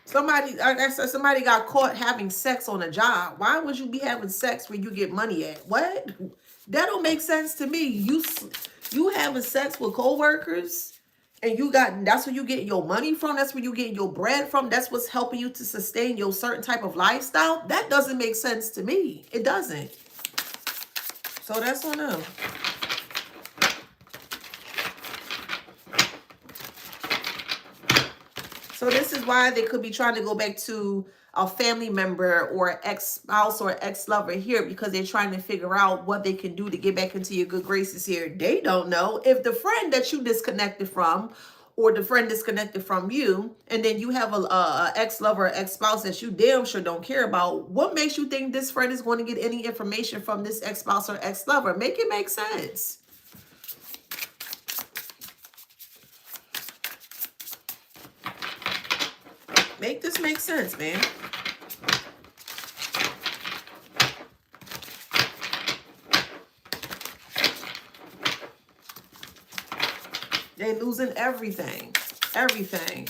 Speaker 1: Somebody, like I said, somebody got caught having sex on a job. Why would you be having sex where you get money at? What? That don't make sense to me. You having sex with coworkers, and that's where you get your money from. That's where you get your bread from. That's what's helping you to sustain your certain type of lifestyle. That doesn't make sense to me. It doesn't. So that's on them. So this is why they could be trying to go back to a family member or ex-spouse or ex-lover here, because they're trying to figure out what they can do to get back into your good graces here. They don't know. If the friend that you disconnected from, or the friend disconnected from you, and then you have a ex-lover or ex-spouse that you damn sure don't care about, what makes you think this friend is going to get any information from this ex-spouse or ex-lover? Make it make sense. Make this make sense, man. They're losing everything. Everything.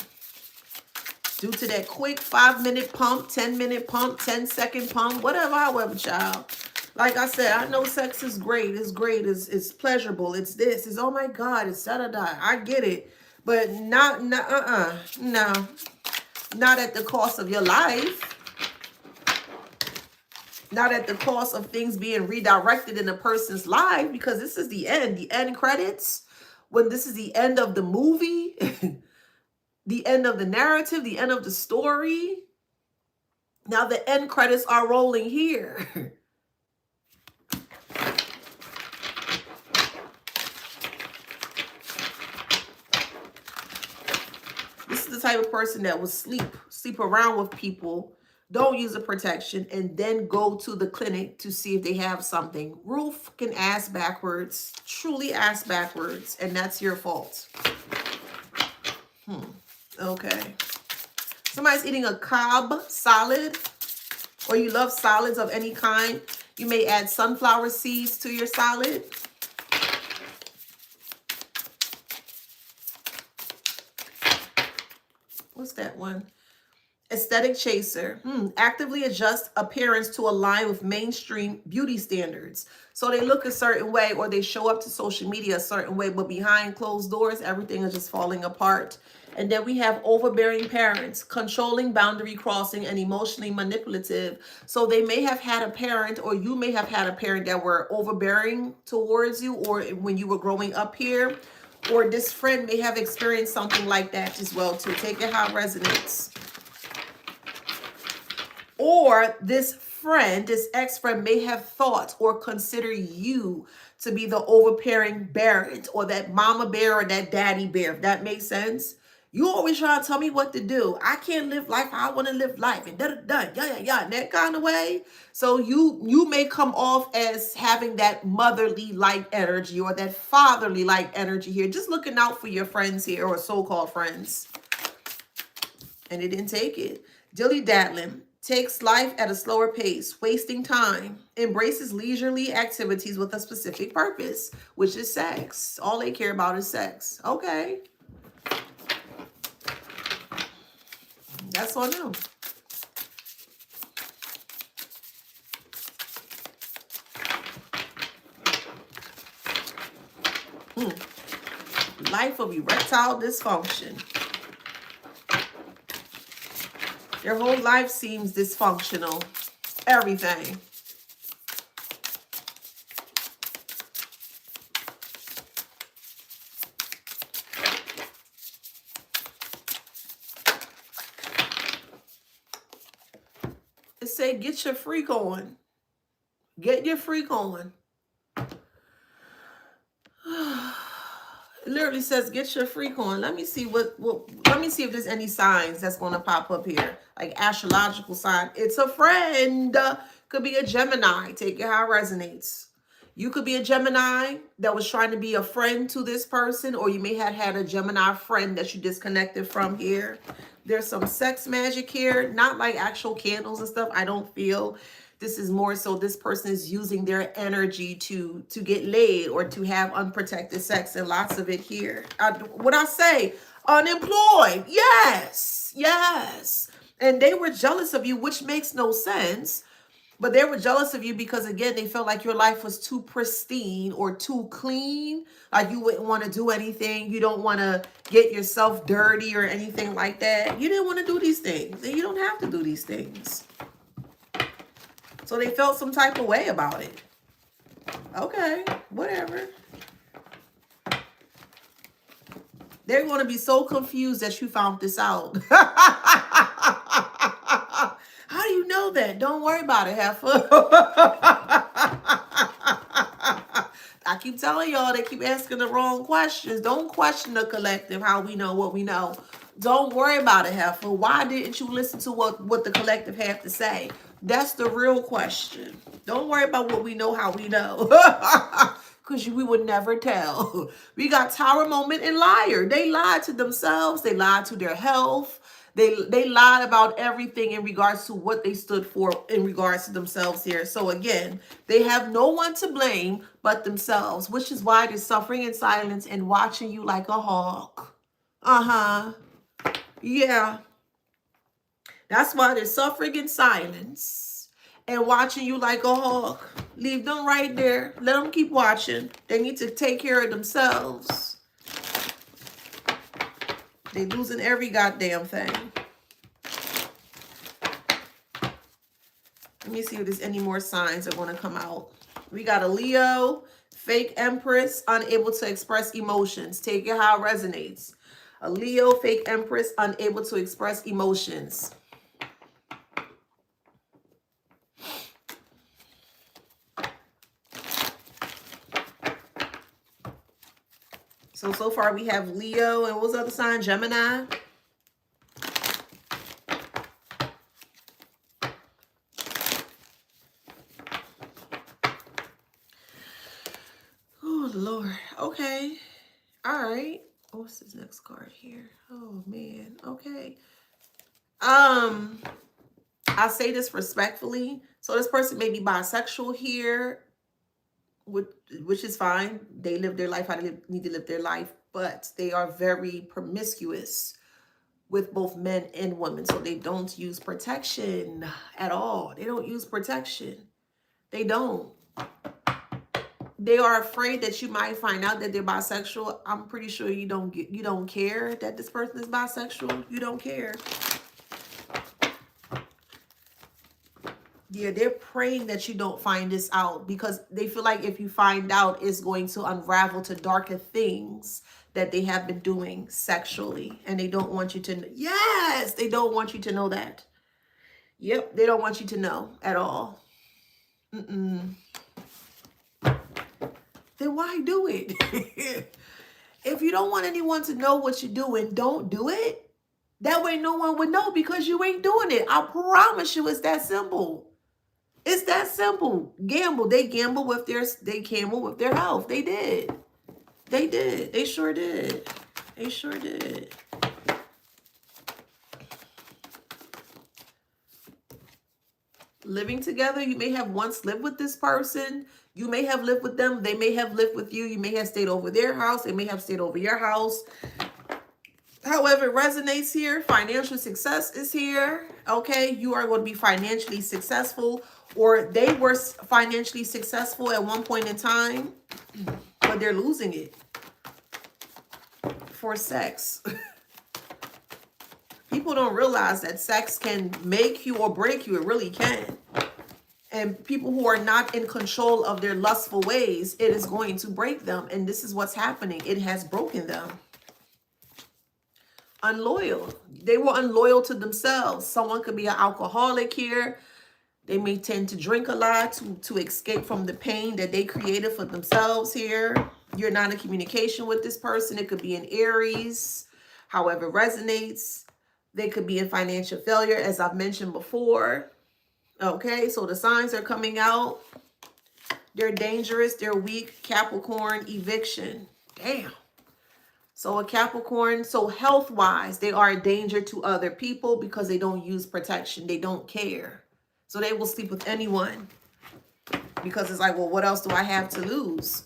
Speaker 1: Due to that quick 5-minute pump, 10-minute pump, 10-second pump, whatever, however, child. Like I said, I know sex is great. It's great. It's pleasurable. It's this. It's, oh my God. It's da-da-da. I get it. But no. Not at the cost of your life. Not at the cost of things being redirected in a person's life, because this is the end credits. When this is the end of the movie, the end of the narrative, the end of the story. Now the end credits are rolling here. This is the type of person that will sleep around with people, don't use a protection, and then go to the clinic to see if they have something. Roof can ass backwards, truly ass backwards, and that's your fault. Okay. Somebody's eating a Cobb salad, or you love salads of any kind. You may add sunflower seeds to your salad. What's that one? Aesthetic chaser. Actively adjust appearance to align with mainstream beauty standards. So they look a certain way, or they show up to social media a certain way, but behind closed doors, everything is just falling apart. And then we have overbearing parents, controlling, boundary crossing, and emotionally manipulative. So they may have had a parent, or you may have had a parent that were overbearing towards you, or when you were growing up here, or this friend may have experienced something like that as well too. Take it how it resonates. Or this friend, this ex-friend, may have thought or consider you to be the overbearing parent, or that mama bear or that daddy bear, if that makes sense. You always try to tell me what to do. I can't live life how I want to live life, and yeah, in that kind of way. So you may come off as having that motherly like energy, or that fatherly like energy here, just looking out for your friends here, or so-called friends. And they didn't take it. Dilly-daddling. Takes life at a slower pace, wasting time, embraces leisurely activities with a specific purpose, which is sex. All they care about is sex. Okay. That's on them. Life of erectile dysfunction. Their whole life seems dysfunctional. Everything. It say, get your freak on. Get your freak on. literally says, get your freak on. Let me see let me see if there's any signs that's going to pop up here. Like astrological sign. It's a friend. Could be a Gemini. Take it how it resonates. You could be a Gemini that was trying to be a friend to this person, or you may have had a Gemini friend that you disconnected from here. There's some sex magic here, not like actual candles and stuff. I don't feel this is more so this person is using their energy to get laid or to have unprotected sex, and lots of it here. What I say, unemployed. Yes, yes. And they were jealous of you, which makes no sense. But they were jealous of you because, again, they felt like your life was too pristine or too clean. Like you wouldn't want to do anything. You don't want to get yourself dirty or anything like that. You didn't want to do these things. And you don't have to do these things. So they felt some type of way about it. Okay, whatever. They're going to be so confused that you found this out. How do you know that? Don't worry about it, heifer. I keep telling y'all, they keep asking the wrong questions. Don't question the collective, how we know what we know. Don't worry about it, heifer. Why didn't you listen to what the collective have to say? That's the real question. Don't worry about what we know, how we know. Because we would never tell. We got Tower Moment and Liar. They lied to themselves. They lied to their health. They lied about everything in regards to what they stood for in regards to themselves here. So again, they have no one to blame but themselves, which is why they're suffering in silence and watching you like a hawk. Yeah. That's why they're suffering in silence and watching you like a hawk. Leave them right there. Let them keep watching. They need to take care of themselves. They losing every goddamn thing. Let me see if there's any more signs that want to come out. We got a Leo, fake Empress, unable to express emotions. Take it how it resonates. A Leo, fake Empress, unable to express emotions. So far we have Leo, and what was the other sign? Gemini. Oh, Lord. Okay. All right. What's this next card here? Oh, man. Okay. I say this respectfully. So this person may be bisexual here, which is fine. They live their life how they need to live their life, but they are very promiscuous with both men and women. So they don't use protection at all. They don't use protection. They don't. They are afraid that you might find out that they're bisexual. I'm pretty sure you don't care that this person is bisexual. You don't care. Yeah, they're praying that you don't find this out because they feel like if you find out, it's going to unravel to darker things that they have been doing sexually. And they don't want you to know. Yes, they don't want you to know that. Yep, they don't want you to know at all. Then why do it? If you don't want anyone to know what you're doing, don't do it. That way no one would know because you ain't doing it. I promise you it's that simple. It's that simple. Gamble. They gamble with their health. They did. They did. They sure did. They sure did. Living together. You may have once lived with this person. You may have lived with them. They may have lived with you. You may have stayed over their house. They may have stayed over your house. However, it resonates here. Financial success is here. Okay, you are going to be financially successful, or they were financially successful at one point in time, but they're losing it for sex. People don't realize that sex can make you or break you. It really can. And people who are not in control of their lustful ways, it is going to break them. And this is what's happening. It has broken them. Unloyal. They were unloyal to themselves. Someone could be an alcoholic here. They may tend to drink a lot to escape from the pain that they created for themselves here. You're not in communication with this person. It could be in Aries, however it resonates. They could be in financial failure, as I've mentioned before. Okay, so the signs are coming out. They're dangerous. They're weak. Capricorn, eviction. Damn. So a Capricorn, so health-wise, they are a danger to other people because they don't use protection. They don't care. So they will sleep with anyone because it's like, well, what else do I have to lose?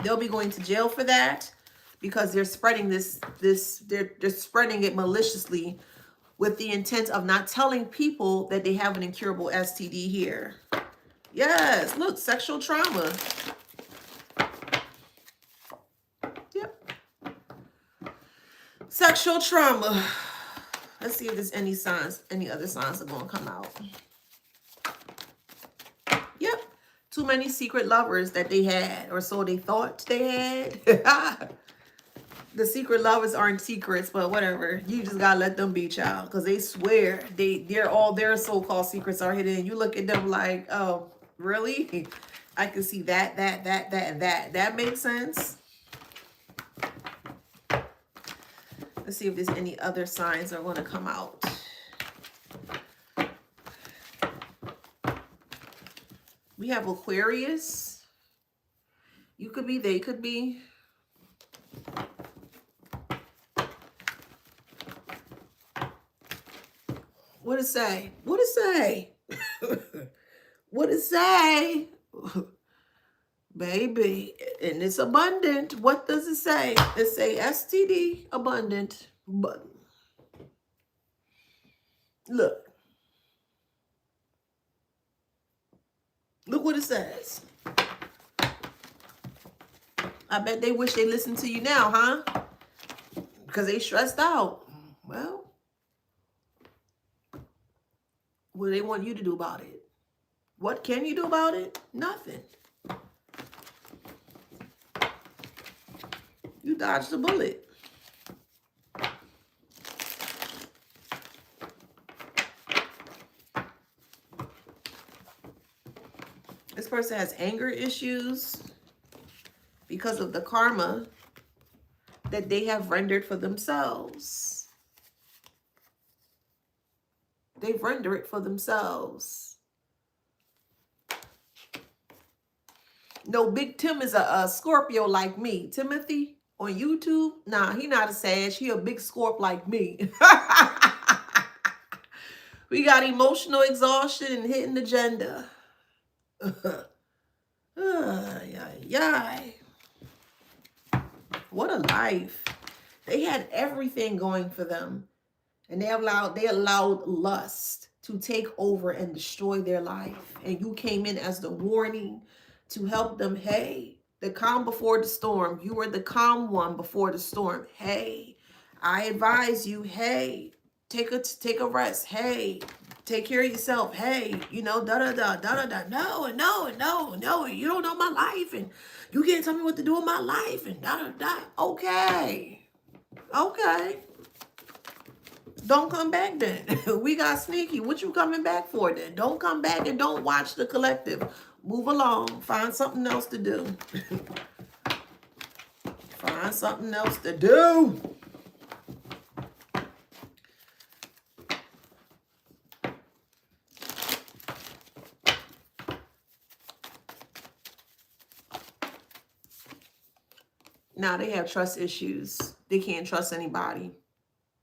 Speaker 1: They'll be going to jail for that because they're spreading they're spreading it maliciously with the intent of not telling people that they have an incurable STD here. Yes, look, sexual trauma. Yep. Sexual trauma. Let's see if there's any signs, any other signs are going to come out. Yep. Too many secret lovers that they had, or so they thought they had. The secret lovers aren't secrets, but whatever. You just gotta let them be, child, because they swear they're all their so-called secrets are hidden. You look at them like, oh, really? I can see that, and that. That makes sense. Let's see if there's any other signs that are going to come out. We have Aquarius. You could be, they could be. What it say? What it say? What it say? Baby, and it's abundant. What does it say? It say STD abundant. But look what it says. I bet they wish they listened to you now, huh? Because they stressed out. Well, what do they want you to do about it? What can you do about it? Nothing. You dodged the bullet. This person has anger issues because of the karma that they have rendered for themselves. They've rendered it for themselves. No, Big Tim is a Scorpio like me. Timothy on YouTube? Nah, he not a Sag. He a big Scorp like me. We got emotional exhaustion and hidden agenda. What a life. They had everything going for them. And they allowed lust to take over and destroy their life. And you came in as the warning to help them. Hey, the calm before the storm. You were the calm one before the storm. Hey, I advise you, hey, take a rest. Hey, take care of yourself. Hey, you know, No, you don't know my life, and you can't tell me what to do with my life, and Okay. Don't come back then. We got sneaky. What you coming back for then? Don't come back and don't watch the collective. Move along. Find something else to do. Find something else to do. Now they have trust issues. They can't trust anybody.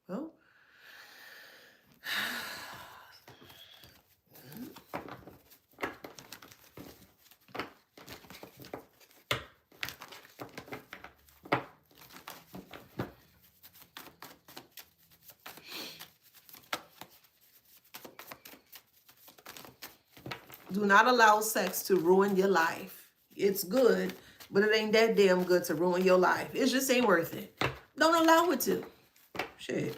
Speaker 1: Well, do not allow sex to ruin your life. It's good, but it ain't that damn good to ruin your life. It just ain't worth it. Don't allow it to. Shit.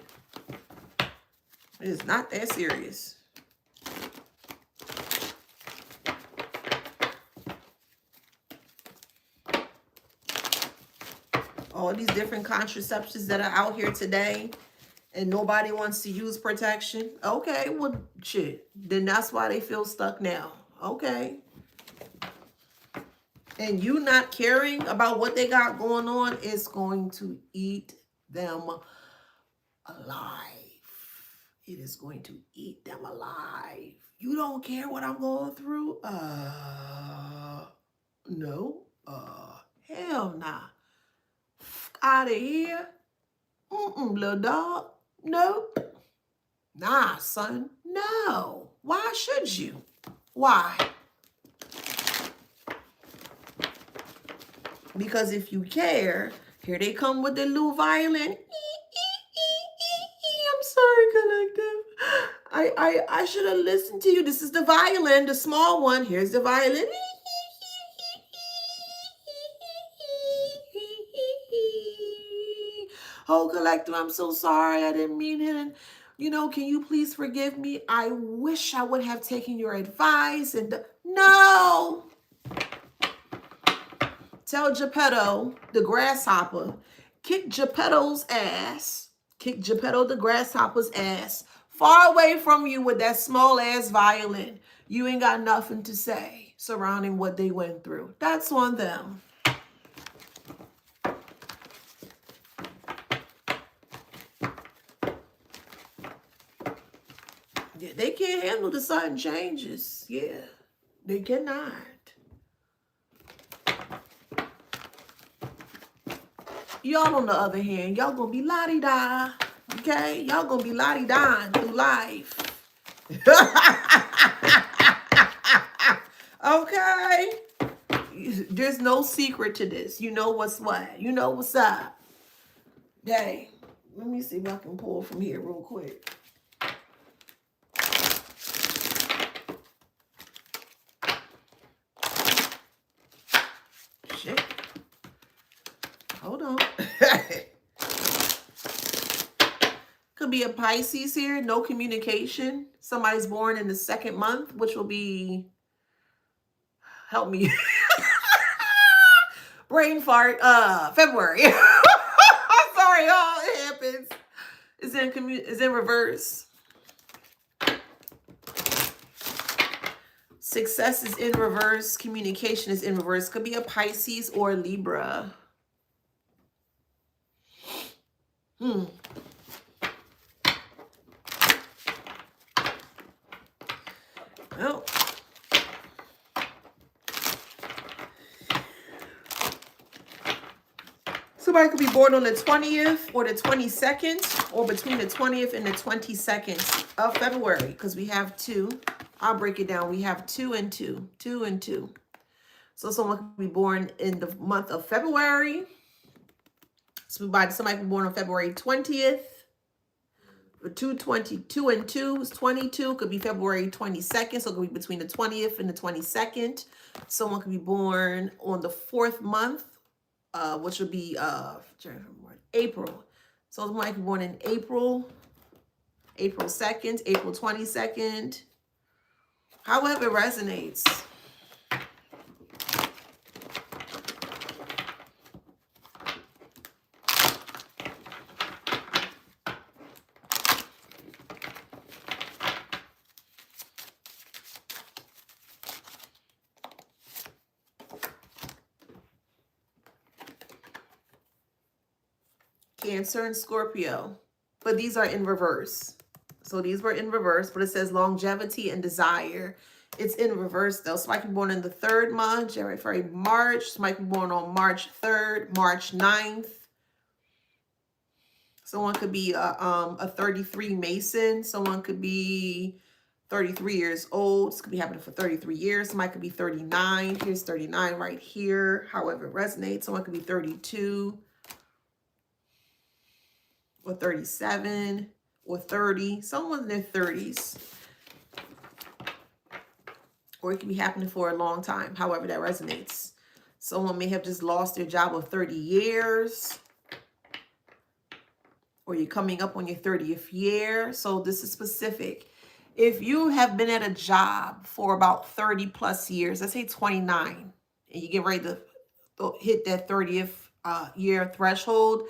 Speaker 1: It's not that serious. All these different contraceptives that are out here today, and nobody wants to use protection. Okay, well, shit. Then that's why they feel stuck now. Okay. and you not caring about what they got going on, is going to eat them alive. It is going to eat them alive. You don't care what I'm going through? No. Hell nah. Out of here. Little dog. Nope. Nah, son. No. Why should you? Why? Because if you care, here they come with the little violin. I'm sorry, collective. I should have listened to you. This is the violin, the small one. Here's the violin. Oh, collective, I'm so sorry. I didn't mean it. And, you know, can you please forgive me? I wish I would have taken your advice. And no. Tell Geppetto, the grasshopper, kick Geppetto's ass. Kick Geppetto, the grasshopper's ass. Far away from you with that small ass violin. You ain't got nothing to say surrounding what they went through. That's on them. Yeah, they can't handle the sudden changes. Yeah, they cannot. Y'all, on the other hand, y'all gonna be la-di-da, okay? Y'all gonna be la-di-da through life. Okay? There's no secret to this. You know what's what. You know what's up. Hey, let me see if I can pull from here real quick. Shit. Hold on. Could be a Pisces here, no communication. Somebody's born in the second month, which will be, help me. Brain fart, February. I'm sorry, y'all. It happens. It's in reverse. Success is in reverse. Communication is in reverse. Could be a Pisces or a Libra. Well, somebody could be born on the 20th or the 22nd, or between the 20th and the 22nd of February, because we have two. I'll break it down. We have 2 and 2. 2 and 2. So someone could be born in the month of February. So somebody could be born on February 20th. For 2 and 2 is 22. Could be February 22nd. So it could be between the 20th and the 22nd. Someone could be born on the 4th month, which would be April. So someone could be born in April 2nd, April 22nd. However it resonates. Cancer and Scorpio, but these are in reverse. So these were in reverse, but it says longevity and desire. It's in reverse though. So I can be born in the 3rd month, January, February, March. So I can be born on March 3rd, March 9th. Someone could be a 33 Mason. Someone could be 33 years old. This could be happening for 33 years. Somebody could be 39. Here's 39 right here. However it resonates. Someone could be 32. Or 37, or 30, someone in their 30s. Or it can be happening for a long time, however that resonates. Someone may have just lost their job of 30 years. Or you're coming up on your 30th year. So this is specific. If you have been at a job for about 30 plus years, let's say 29, and you get ready to hit that 30th year threshold,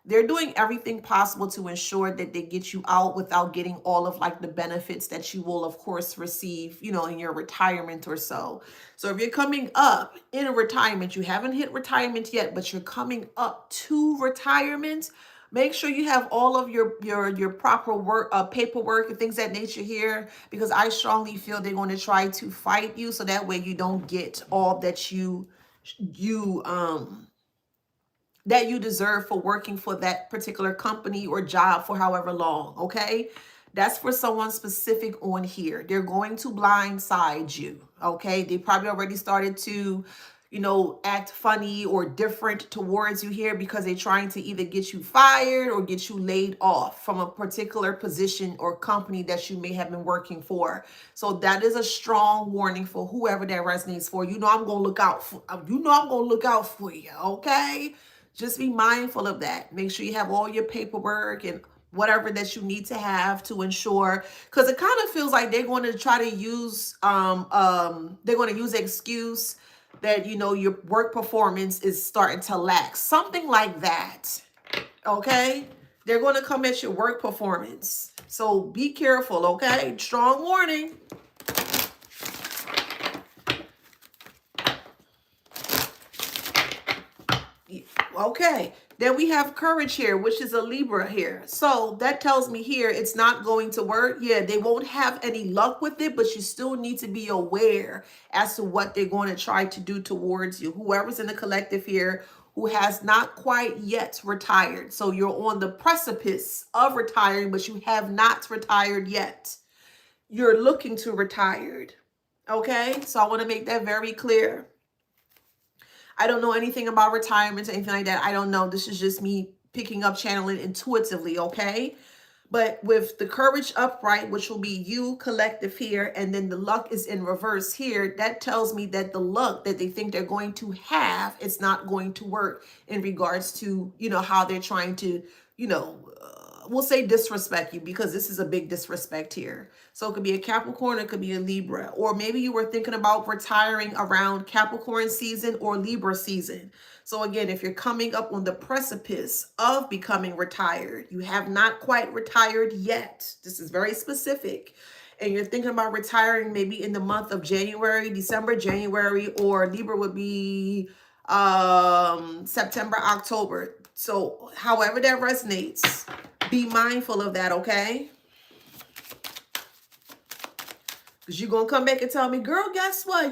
Speaker 1: they're doing everything possible to ensure that they get you out without getting all of like the benefits that you will of course receive, you know, in your retirement or so. So if you're coming up in a retirement, you haven't hit retirement yet, but you're coming up to retirement, make sure you have all of your proper work, paperwork and things of that nature here, because I strongly feel they're going to try to fight you so that way you don't get all that you that you deserve for working for that particular company or job for however long, okay? That's for someone specific on here. They're going to blindside you, okay? They probably already started to, you know, act funny or different towards you here because they're trying to either get you fired or get you laid off from a particular position or company that you may have been working for. So that is a strong warning for whoever that resonates for. You know, I'm going to look out for, you know, I'm going to look out for you, okay? Just be mindful of that. Make sure you have all your paperwork and whatever that you need to have to ensure, because it kind of feels like they're going to try to use they're going to use the excuse that, you know, your work performance is starting to lack, something like that. Okay, they're going to come at your work performance, so be careful. Okay, strong warning. Okay, then we have courage here, which is a Libra here. So that tells me here it's not going to work. Yeah, they won't have any luck with it, but you still need to be aware as to what they're going to try to do towards you. Whoever's in the collective here who has not quite yet retired. So you're on the precipice of retiring, but you have not retired yet. You're looking to retire. Okay, so I want to make that very clear. I don't know anything about retirement or anything like that. I don't know. This is just me picking up, channeling intuitively, okay? But with the courage upright, which will be you collective here, and then the luck is in reverse here, that tells me that the luck that they think they're going to have, it's not going to work in regards to, you know, how they're trying to, you know, we'll say disrespect you, because this is a big disrespect here. So it could be a Capricorn, it could be a Libra, or maybe you were thinking about retiring around Capricorn season or Libra season. So again, if you're coming up on the precipice of becoming retired, you have not quite retired yet. This is very specific. And you're thinking about retiring maybe in the month of January, December, January, or Libra would be September, October. So however that resonates, be mindful of that, okay? Because you're going to come back and tell me, girl, guess what?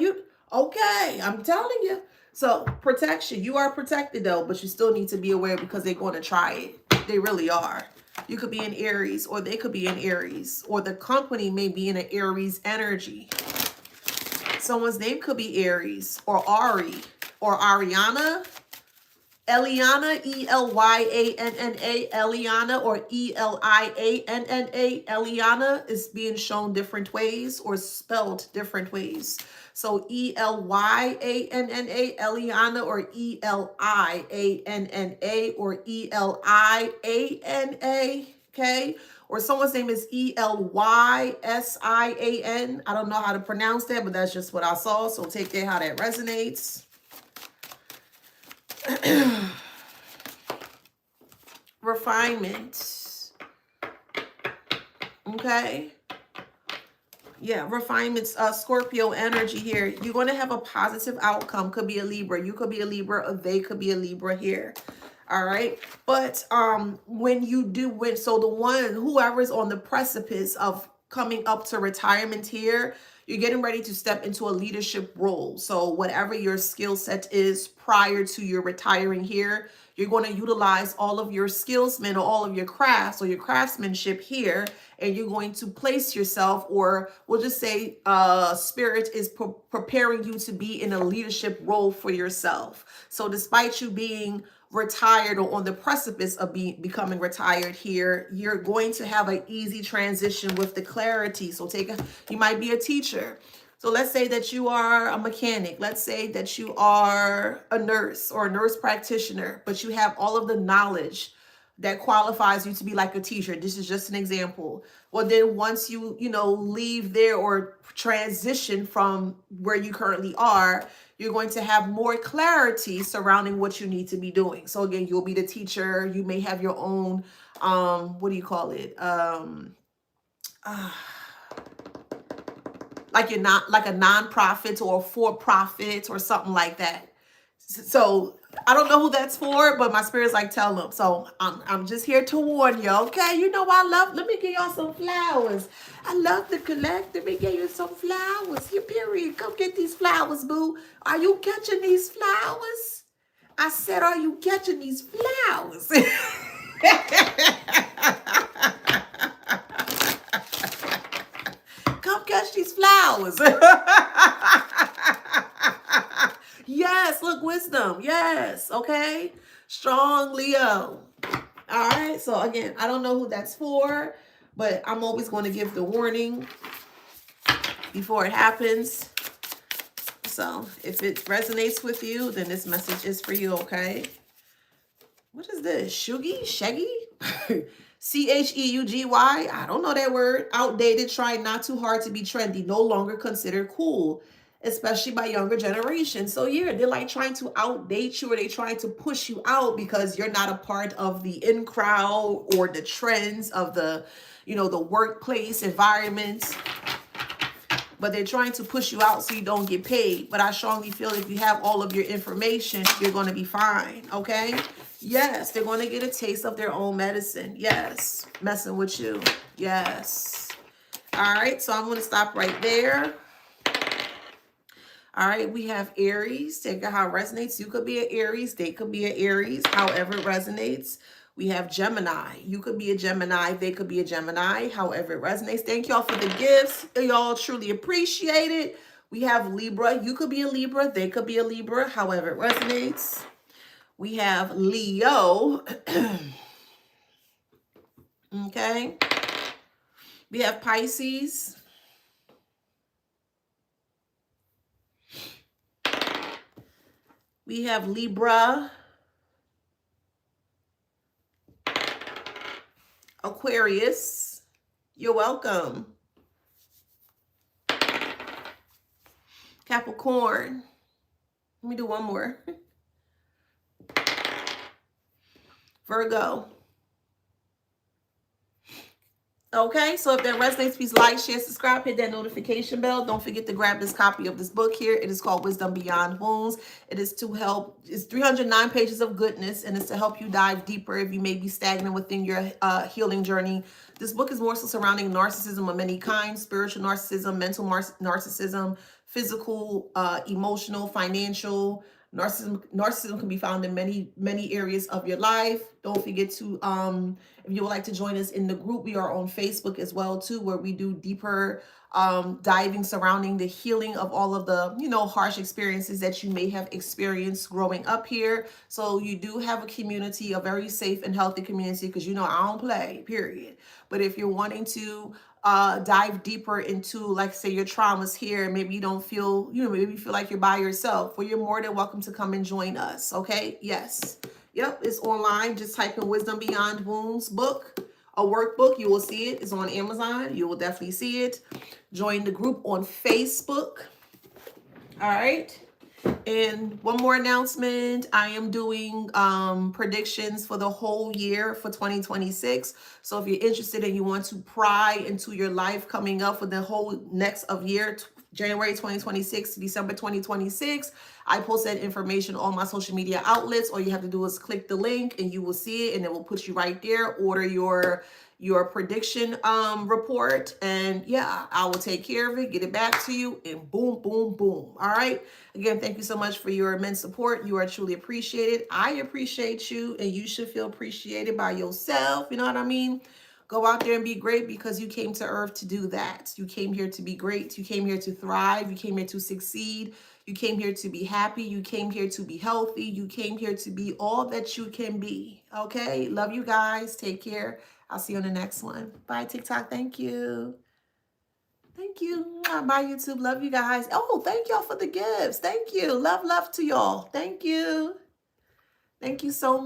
Speaker 1: Okay, I'm telling you. So protection, you are protected though, but you still need to be aware because they're going to try it. They really are. You could be in Aries, or they could be in Aries, or the company may be in an Aries energy. Someone's name could be Aries, or Ari, or Ariana, Eliana, Elyanna, Eliana, or Elianna. Eliana is being shown different ways or spelled different ways. So Elyanna, Eliana, or Elianna, or Eliana, okay? Or someone's name is Elysian. I don't know how to pronounce that, but that's just what I saw. So take that how that resonates. Refinement. Okay. Yeah, refinements, Scorpio energy here. You're going to have a positive outcome. Could be a Libra. You could be a Libra, or they could be a Libra here. All right. But when you do, so the one, whoever's on the precipice of coming up to retirement here, you're getting ready to step into a leadership role. So whatever your skill set is prior to your retiring here, you're going to utilize all of your skillsmen or all of your crafts or your craftsmanship here, and you're going to place yourself, or we'll just say spirit is preparing you to be in a leadership role for yourself. So despite you being retired or on the precipice of becoming retired here, you're going to have an easy transition with the clarity. So you might be a teacher. So let's say that you are a mechanic. Let's say that you are a nurse or a nurse practitioner, but you have all of the knowledge that qualifies you to be like a teacher. This is just an example. Well, then once you, leave there or transition from where you currently are, you're going to have more clarity surrounding what you need to be doing. So again, you'll be the teacher. You may have your own, what do you call it? Uh, like you're not like a nonprofit or a for-profit or something like that. So I don't know who that's for, but my spirit's like, tell them. So I'm just here to warn you, okay? You know let me give y'all some flowers. I love to collect. Let me give you some flowers. Your period. Come get these flowers, boo. Are you catching these flowers? I said, are you catching these flowers? Come catch these flowers. Yes, look, wisdom. Yes, okay. Strong Leo. All right. So again, I don't know who that's for, but I'm always going to give the warning before it happens. So if it resonates with you, then this message is for you, okay? What is this? Shaggy? Cheugy? I don't know that word. Outdated, trying not too hard to be trendy, no longer considered cool, especially by younger generations. So yeah, they're like trying to outdate you, or they trying to push you out because you're not a part of the in crowd or the trends of the, the workplace environment. But they're trying to push you out so you don't get paid. But I strongly feel if you have all of your information, you're going to be fine. Okay? Yes, they're going to get a taste of their own medicine. Yes. Messing with you. Yes. All right. So I'm going to stop right there. All right. We have Aries. Take it how it resonates. You could be an Aries. They could be an Aries. However it resonates. We have Gemini. You could be a Gemini. They could be a Gemini. However it resonates. Thank y'all for the gifts. Y'all truly appreciate it. We have Libra. You could be a Libra. They could be a Libra. However it resonates. We have Leo. Okay. We have Pisces. We have Libra. Aquarius. You're welcome. Capricorn. Let me do one more. Virgo. Okay, so if that resonates, please like, share, subscribe, hit that notification bell. Don't forget to grab this copy of this book here. It is called Wisdom Beyond Wounds. It is to help, it's 309 pages of goodness, and it's to help you dive deeper if you may be stagnant within your healing journey. This book is more so surrounding narcissism of many kinds: spiritual narcissism, mental narcissism, physical, emotional, financial. Narcissism can be found in many areas of your life. Don't forget to if you would like to join us in the group, we are on Facebook as well too, where we do deeper diving surrounding the healing of all of the harsh experiences that you may have experienced growing up here. So you do have a community, a very safe and healthy community, because I don't play, period. But if you're wanting to dive deeper into, like, say, your traumas here, maybe you don't feel, maybe you feel like you're by yourself, well, you're more than welcome to come and join us. Okay. Yes. Yep. It's online. Just type in Wisdom Beyond Wounds book, a workbook. You will see it. It's on Amazon. You will definitely see it. Join the group on Facebook. All right. And one more announcement, I am doing predictions for the whole year for 2026. So if you're interested and you want to pry into your life coming up for the whole next of year, January 2026 to December 2026, I post that information on my social media outlets. All you have to do is click the link and you will see it, and it will put you right there. Order your prediction report, and yeah, I will take care of it, get it back to you, and boom, boom, boom. All right. Again, thank you so much for your immense support. You are truly appreciated. I appreciate you, and you should feel appreciated by yourself. You know what I mean? Go out there and be great, because you came to earth to do that. You came here to be great. You came here to thrive. You came here to succeed. You came here to be happy. You came here to be healthy. You came here to be all that you can be. Okay? Love you guys. Take care. I'll see you on the next one. Bye, TikTok. Thank you. Thank you. Bye, YouTube. Love you guys. Oh, thank y'all for the gifts. Thank you. Love to y'all. Thank you. Thank you so much.